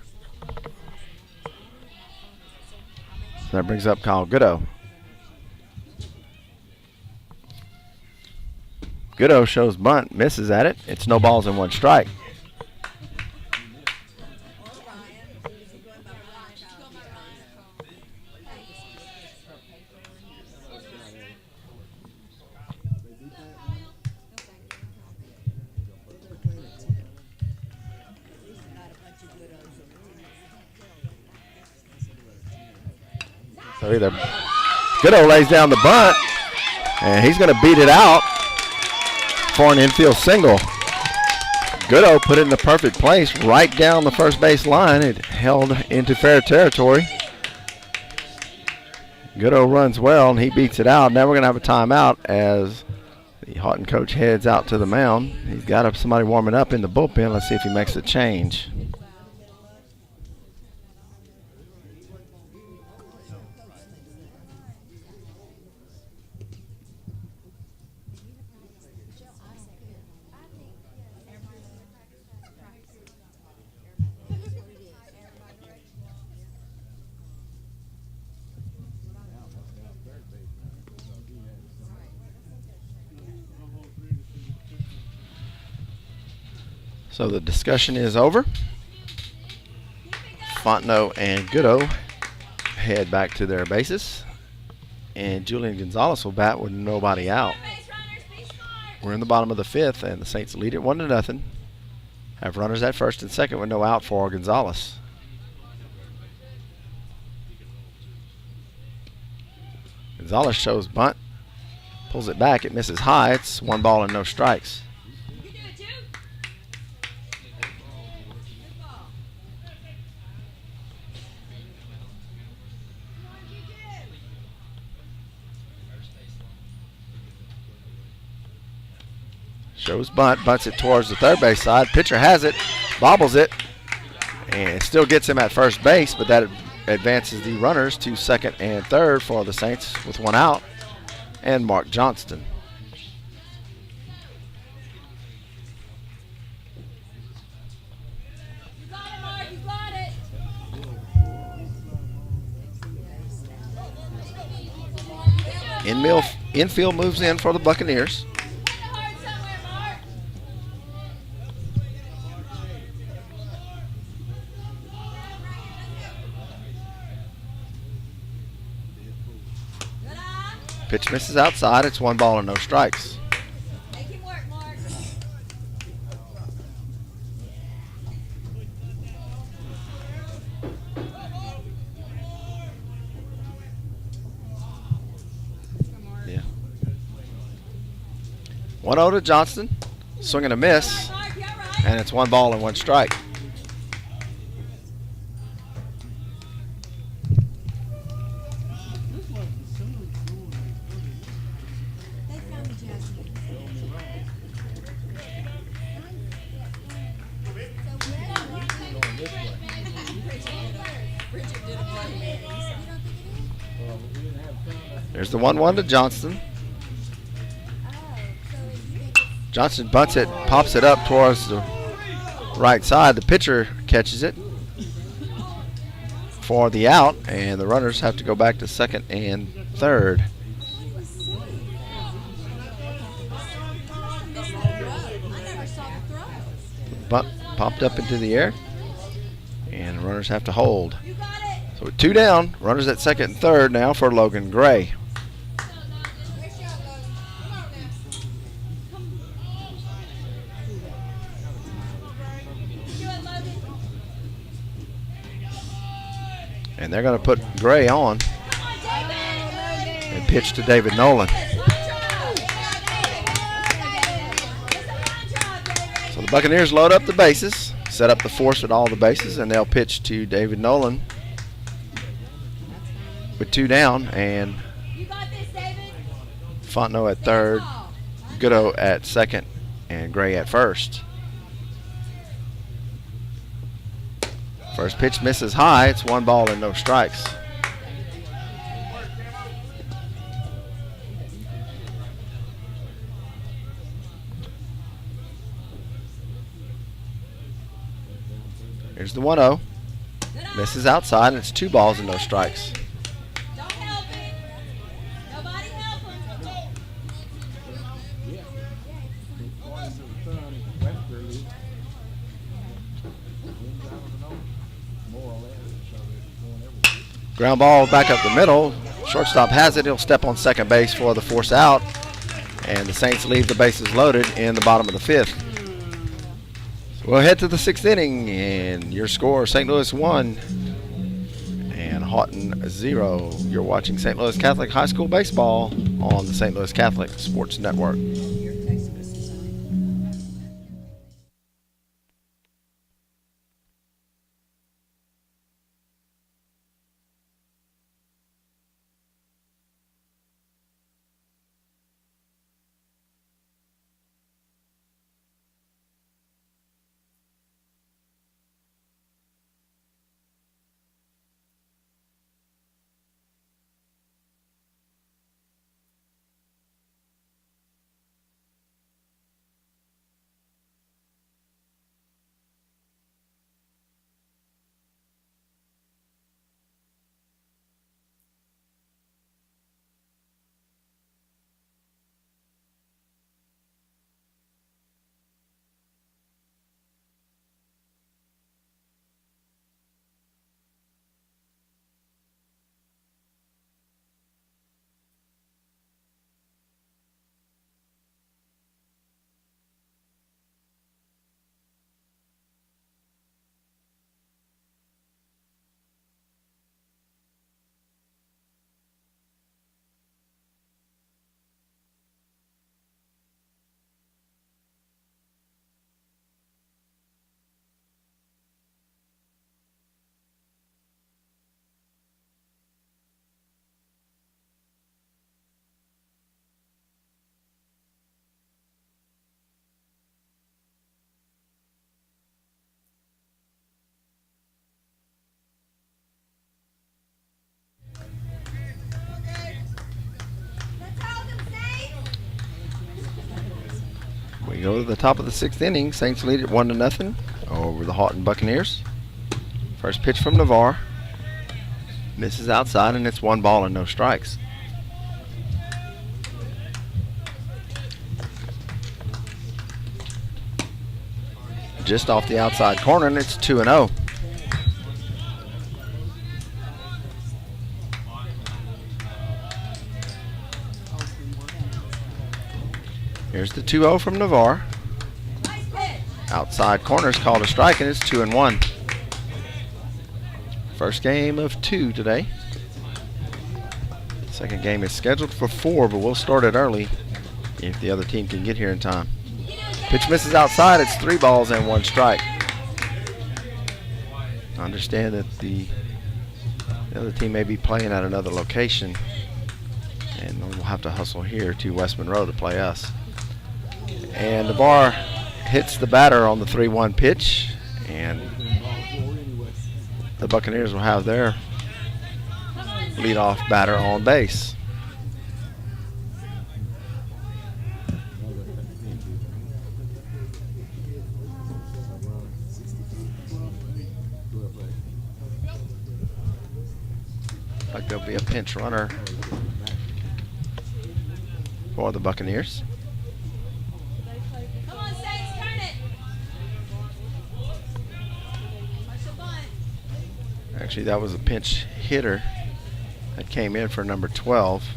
So that brings up Kyle Goodo. Goodo shows bunt, misses at it. It's no balls and 1 strike. So either Goodo lays down the bunt, and he's going to beat it out for an infield single. Goodo put it in the perfect place, right down the first base line. It held into fair territory. Goodo runs well, and he beats it out. Now we're going to have a timeout as the Haughton coach heads out to the mound. He's got somebody warming up in the bullpen. Let's see if he makes a change. So the discussion is over. Fontenot and Goodo head back to their bases. And Julian Gonzalez will bat with nobody out. We're in the bottom of the 5th, and the Saints lead it 1-0. Have runners at first and second with no out for Gonzalez. Gonzalez shows bunt. Pulls it back. It misses high. It's 1 ball and no strikes. Shows bunt, bunts it towards the third base side. Pitcher has it, bobbles it, and it still gets him at first base, but that advances the runners to second and third for the Saints with one out and Mark Johnston. Infield moves in for the Buccaneers. Pitch misses outside. It's 1 ball and no strikes. Yeah. 1-0 to Johnston. Swing and a miss. And it's 1 ball and 1 strike. There's the 1-1 to Johnston. Johnston bunts it, pops it up towards the right side. The pitcher catches it for the out, and the runners have to go back to second and third. Bunt popped up into the air, and the runners have to hold. So with 2 down, runners at second and third now for Logan Gray. And they're going to put Gray on and pitch to David Nolan. So the Buccaneers load up the bases, set up the force at all the bases, and they'll pitch to David Nolan with 2 down, and Fontenot at third, Goodo at second, and Gray at first. First pitch misses high. It's 1 ball and no strikes. Here's the 1-0. Misses outside, and it's 2 balls and no strikes. Ground ball back up the middle. Shortstop has it. He'll step on second base for the force out. And the Saints leave the bases loaded in the bottom of the 5th. So we'll head to the 6th inning, and your score, St. Louis 1 and Haughton 0. You're watching St. Louis Catholic High School Baseball on the St. Louis Catholic Sports Network. We go to the top of the 6th inning. Saints lead it 1-0 over the Haughton Buccaneers. First pitch from Navarre. Misses outside, and it's 1 ball and no strikes. Just off the outside corner, and it's 2-0. Here's the 2-0 from Navarre. Outside corner is called a strike, and it's 2-1. First game of 2 today. Second game is scheduled for 4, but we'll start it early if the other team can get here in time. Pitch misses outside. It's 3 balls and 1 strike. I understand that the other team may be playing at another location, and we'll have to hustle here to West Monroe to play us. And Navarre hits the batter on the 3-1 pitch, and the Buccaneers will have their leadoff batter on base. Like there'll be a pinch runner for the Buccaneers. Come on, Saints, turn it. Actually, that was a pinch hitter that came in for number 12.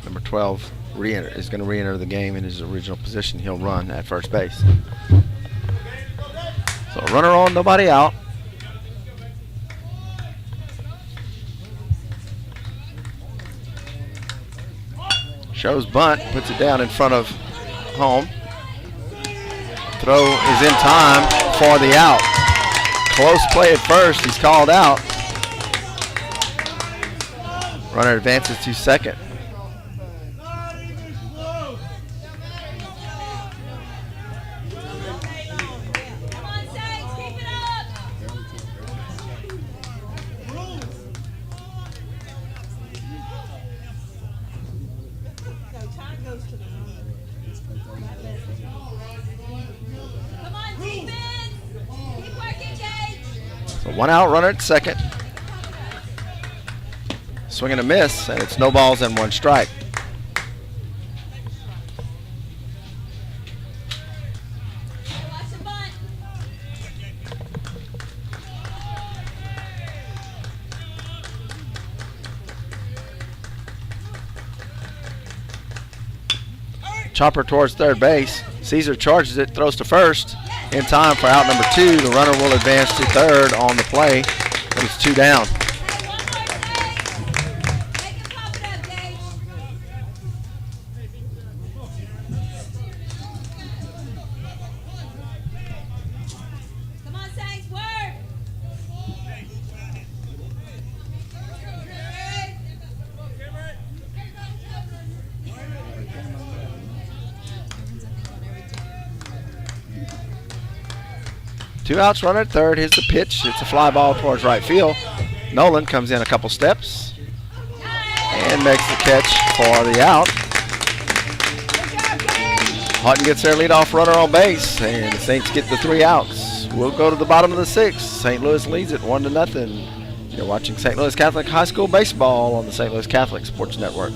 Number 12 is going to re-enter the game in his original position. He'll run at first base. So runner on, nobody out. Shows bunt, puts it down in front of home. Throw is in time for the out. Close play at first, he's called out. Runner advances to second. So 1 out, runner at second. Swing and a miss, and it's no balls and 1 strike. Chopper towards third base. Caesar charges it, throws to first. In time for out number 2. The runner will advance to third on the play, but it's 2 down. Come on, Saints, work. 2 outs, runner at third. Here's the pitch. It's a fly ball towards right field. Nolan comes in a couple steps and makes the catch for the out. Haughton gets their leadoff runner on base, and the Saints get the 3 outs. We'll go to the bottom of the 6th. St. Louis leads it 1-0. You're watching St. Louis Catholic High School baseball on the St. Louis Catholic Sports Network.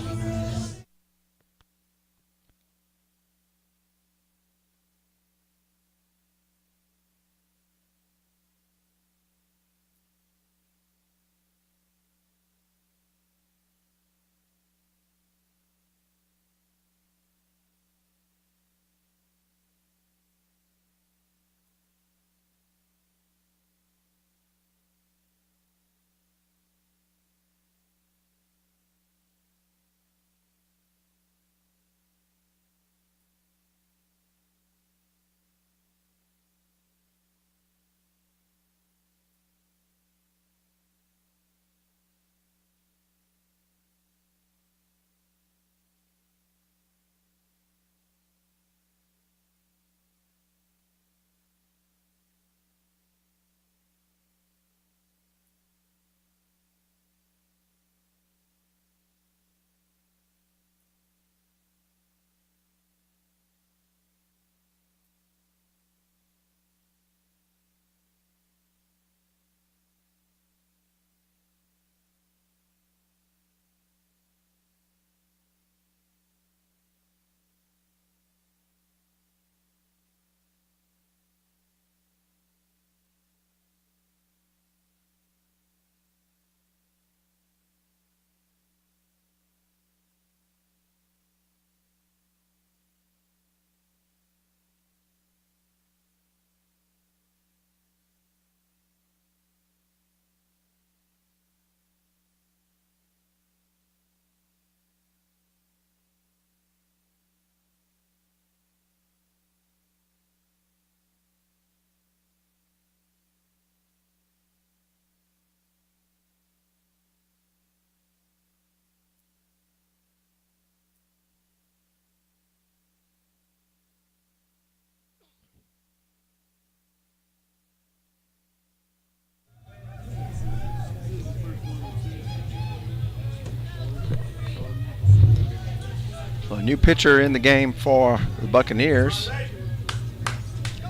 A new pitcher in the game for the Buccaneers.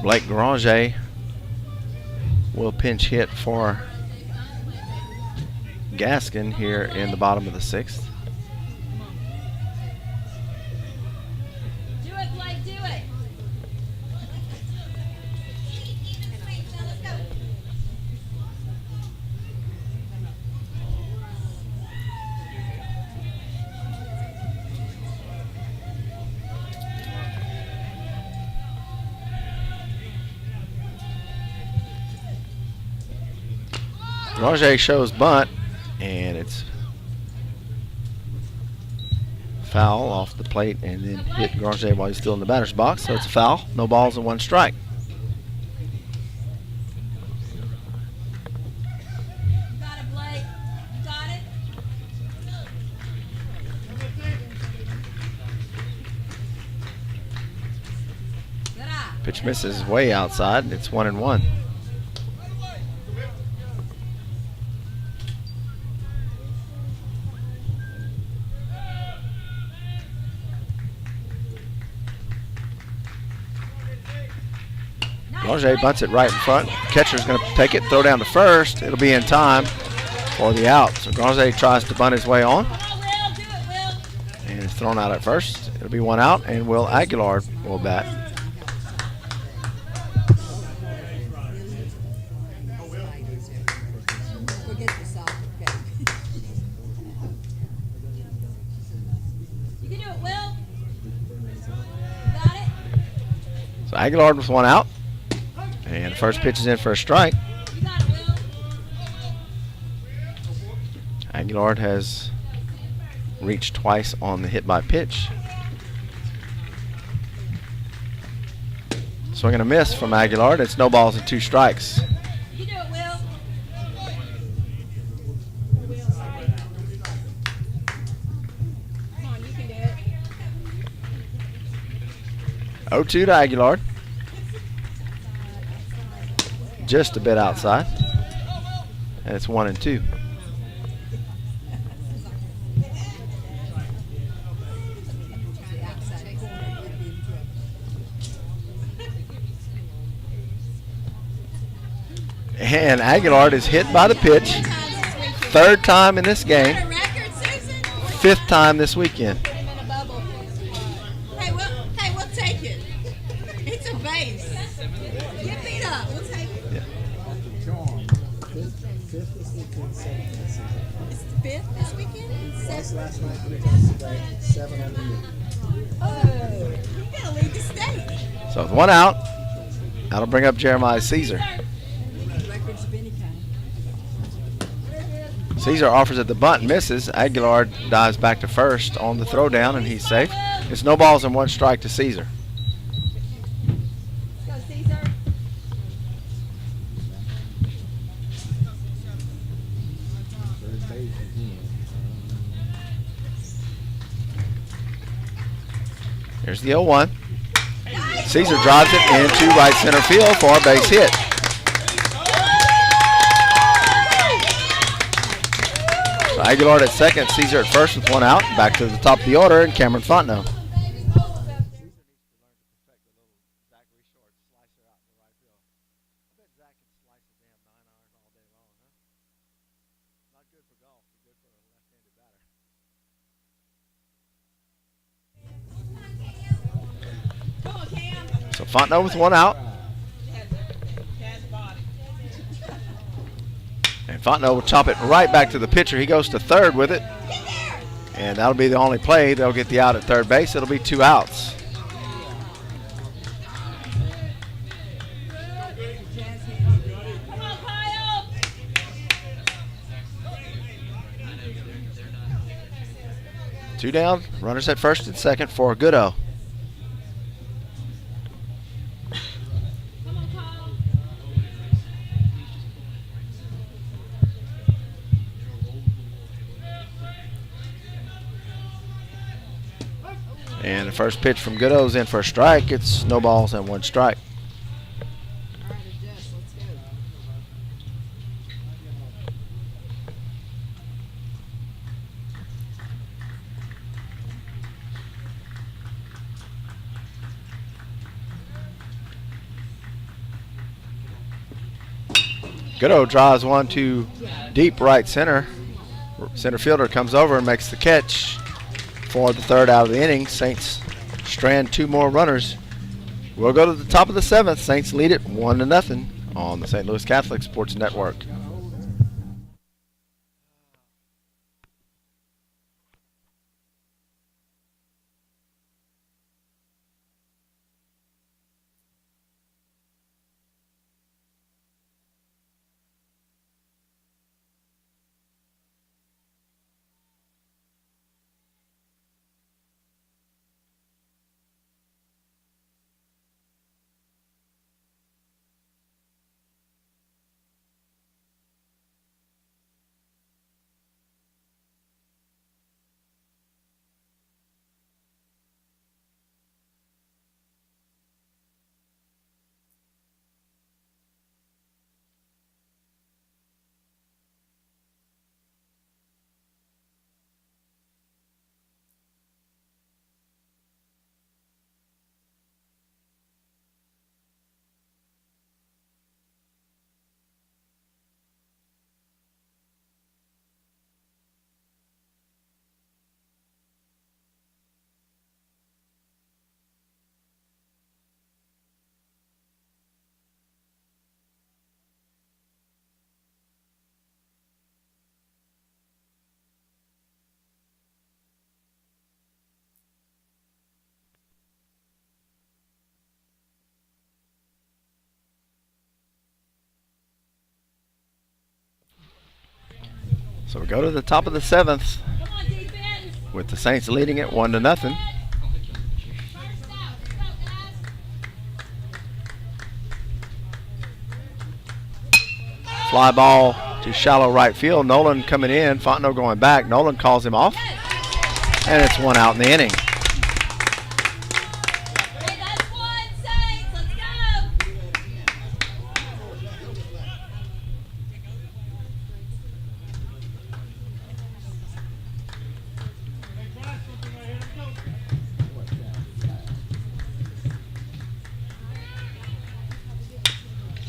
Blake Granger will pinch hit for Gaskin here in the bottom of the 6th. Do it, Blake, do it. Granger shows bunt, and it's foul off the plate and then hit Granger while he's still in the batter's box, so it's a foul. No balls and 1 strike. You got it, Blake. You got it. Good eye. Pitch misses way outside. It's 1-1. Granger bunts it right in front. Catcher's going to take it, throw down to first. It'll be in time for the out. So Granger tries to bunt his way on. Come on, Will. Do it, Will. And it's thrown out at first. It'll be 1 out, and Will Aguilar will bat. Forget the soccer, okay? You can do it, Will. You got it. So Aguilar with 1 out. And the first pitch is in for a strike. You got it, Will. Aguilar has reached twice on the hit by pitch. Swing and a miss from Aguilar. It's no balls and 2 strikes. You can do it, Will. Come on, you can do it. 0-2 to Aguilar. Just a bit outside. And it's 1-2. And Aguilar is hit by the pitch. 3rd time in this game. Got a record, Susan? 5th time this weekend. Put him in a bubble. Hey, we'll take it. It's a base. Get beat up. We'll take it. John, fifth this weekend, 7th this season. It's the 5th this weekend? Last night, 3 times today, 7 on the year. Oh, you gotta lead the state. So with 1 out, that'll bring up Jeremiah Caesar. Records of any kind. Caesar offers at the bunt and misses. Aguilar dives back to first on the throwdown, and he's safe. It's no balls and 1 strike to Caesar. Let's go, Caesar. Third base again. Here's the 0-1. Caesar drives it into right center field for a base hit. So Aguilar at second, Caesar at first with 1 out. Back to the top of the order, and Cameron Fontenot. Come on, Cam. So Fontenot with 1 out. And Fontenot will chop it right back to the pitcher. He goes to third with it. And that'll be the only play. They'll get the out at third base. It'll be 2 outs. Come on, Kyle. 2 down. Runners at first and second for Goodo. Come on, Kyle. And the first pitch from Goodo's in for a strike. It's no balls and 1 strike. All right, adjust. Let's go. Goodo drives one to deep right center. Center fielder comes over and makes the catch for the third out of the inning. Saints strand 2 more runners. We'll go to the top of the 7th. Saints lead it 1-0 on the St. Louis Catholic Sports Network. So we go to the top of the 7th with the Saints leading it 1-0. Fly ball to shallow right field. Nolan coming in. Fontenot going back. Nolan calls him off. And it's 1 out in the inning.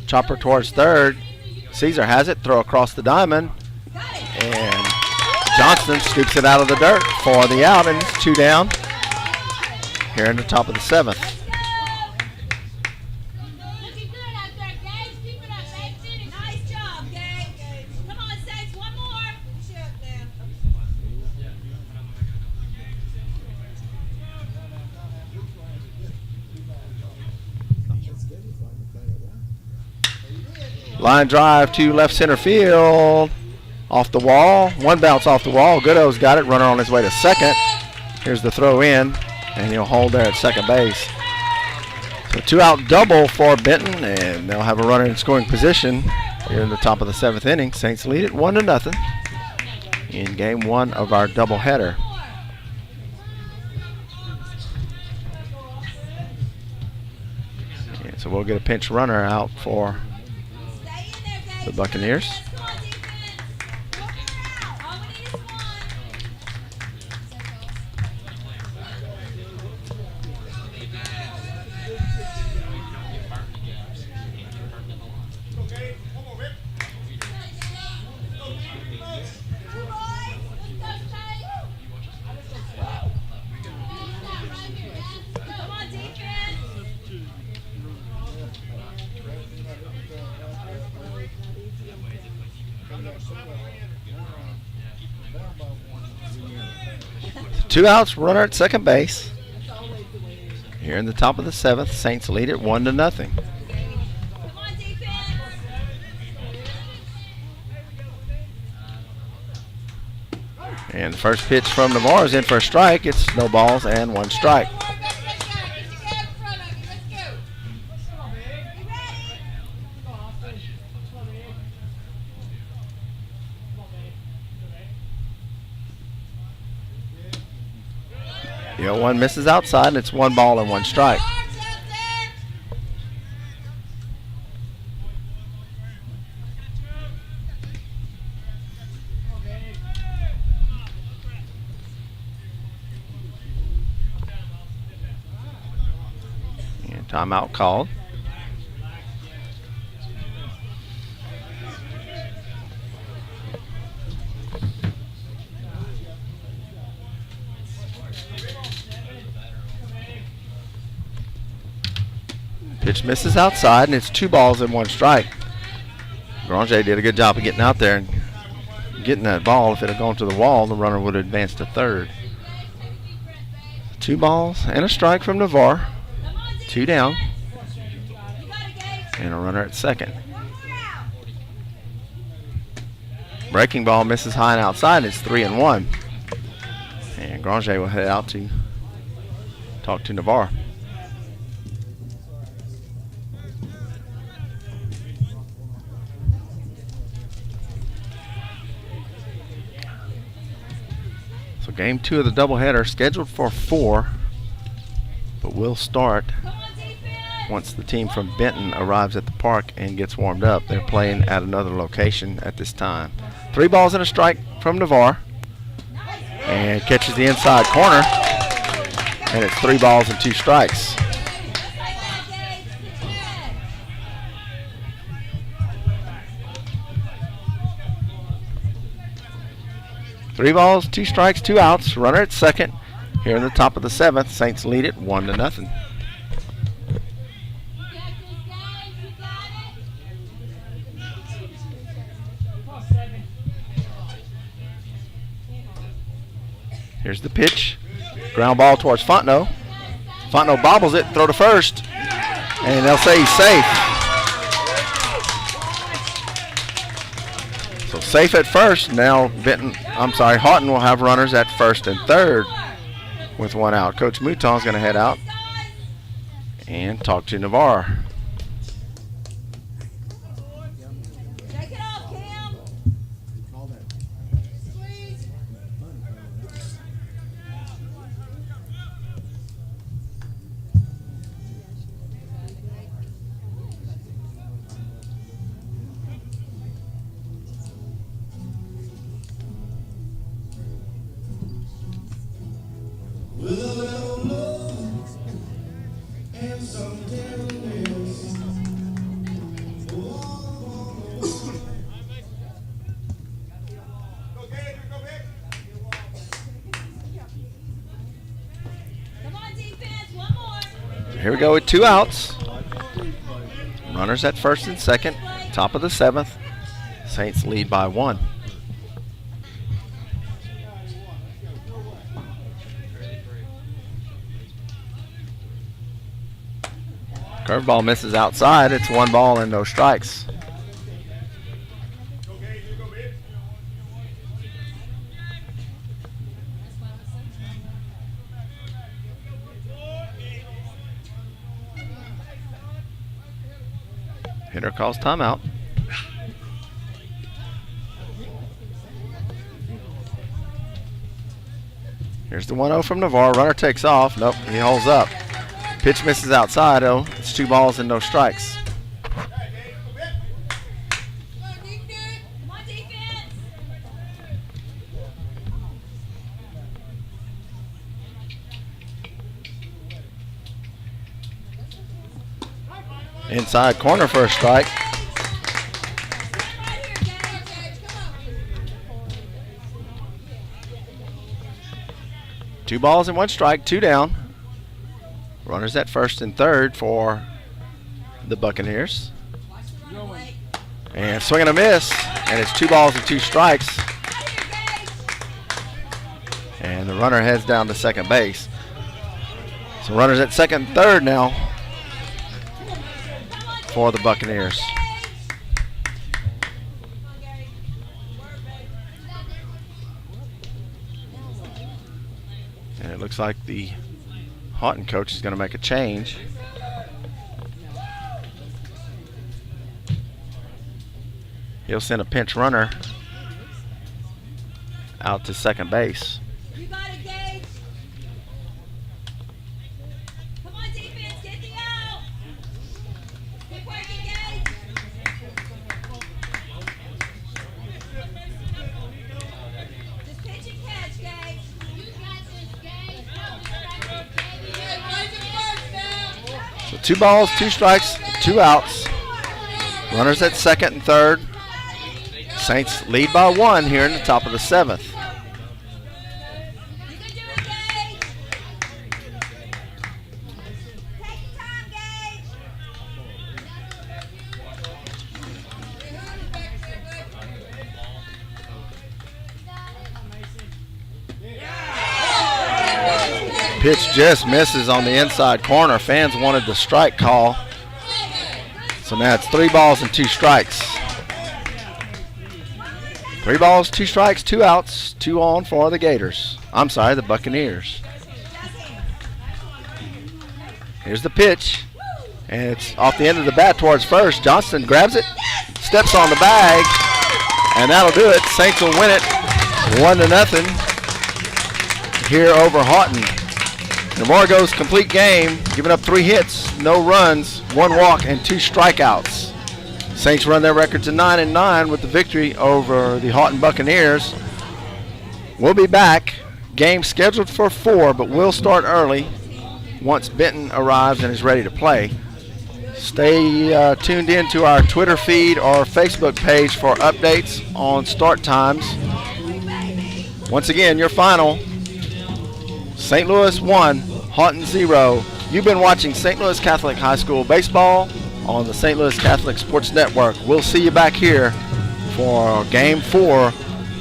Chopper towards third. Caesar has it. Throw across the diamond. And Johnston scoops it out of the dirt for the out, and it's 2 down here in the top of the 7th. Line drive to left center field. Off the wall. 1 bounce off the wall. Goodo's got it. Runner on his way to second. Here's the throw in, and he'll hold there at second base. So 2-out double for Benton, and they'll have a runner in scoring position here in the top of the 7th inning. Saints lead it 1-0 in game 1 of our doubleheader. And so we'll get a pinch runner out for the Buccaneers. Two outs, runner at second base. Here in the top of the 7th, Saints lead it 1-0. And the first pitch from Navarro is in for a strike. It's no balls and 1 strike. The 0-1 misses outside, and it's 1 ball and 1 strike. And timeout called. Pitch misses outside, and it's 2 balls and 1 strike. Granger did a good job of getting out there and getting that ball. If it had gone to the wall, the runner would have advanced to third. 2 balls and a strike from Navarre. 2 down. And a runner at second. Breaking ball misses high and outside. It's 3-1. And Granger will head out to talk to Navarre. So game 2 of the doubleheader scheduled for 4, but will start once the team from Benton arrives at the park and gets warmed up. They're playing at another location at this time. 3 balls and a strike from Navarre, and catches the inside corner, and it's 3 balls and 2 strikes. Three balls, 2 strikes, 2 outs. Runner at second. Here in the top of the 7th, Saints lead it 1-0. Here's the pitch. Ground ball towards Fontenot. Fontenot bobbles it, throw to first, and they'll say he's safe. So safe at first. Now Haughton will have runners at first and third with 1 out. Coach Mouton's going to head out and talk to Navarre. Take it off, Cam. Call that. Squeeze. Come on, defense, one more. Here we go with 2 outs. Runners at first and second. Top of the 7th. Saints lead by 1. Curveball misses outside. It's 1 ball and no strikes. Hitter calls timeout. Here's the 1-0 from Navarre. Runner takes off. Nope, he holds up. Pitch misses outside. Oh, it's 2 balls and no strikes. Come on, defense. Inside corner for a strike. Right here, Gage. Come on. 2 balls and 1 strike, 2 down. Runners at first and third for the Buccaneers. Watch the runner, Blake. And swing and a miss. And it's 2 balls and 2 strikes. Right here, Gage. And the runner heads down to second base. So runners at second and third now for the Buccaneers. And it looks like the Haughton coach is going to make a change. He'll send a pinch runner out to second base. You got it, Gage. Come on, defense, get the out. Keep working, Gage. Just pitch and catch, Gage. You got this, Gage. So 2 balls, 2 strikes, 2 outs. Runners at second and third. Saints lead by 1 here in the top of the 7th. You can do it, Gage. Take your time, Gage. Pitch just misses on the inside corner. Fans wanted the strike call. So now it's 3 balls and 2 strikes. 3 balls, 2 strikes, 2 outs, 2 on for the Gators. I'm sorry, the Buccaneers. Here's the pitch, and it's off the end of the bat towards first. Johnston grabs it, steps on the bag, and that'll do it. Saints will win it 1-0 here over Haughton. Navarre goes complete game, giving up 3 hits, no runs, 1 walk, and 2 strikeouts. Saints run their record to 9-9 with the victory over the Haughton Buccaneers. We'll be back. Game scheduled for 4, but we'll start early once Benton arrives and is ready to play. Stay tuned in to our Twitter feed or Facebook page for updates on start times. Once again, your final, St. Louis 1, Haughton 0. You've been watching St. Louis Catholic High School baseball on the St. Louis Catholic Sports Network. We'll see you back here for Game 4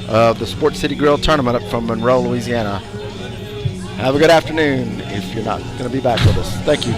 of the Sports City Grill Tournament up from Monroe, Louisiana. Have a good afternoon if you're not going to be back with us. Thank you.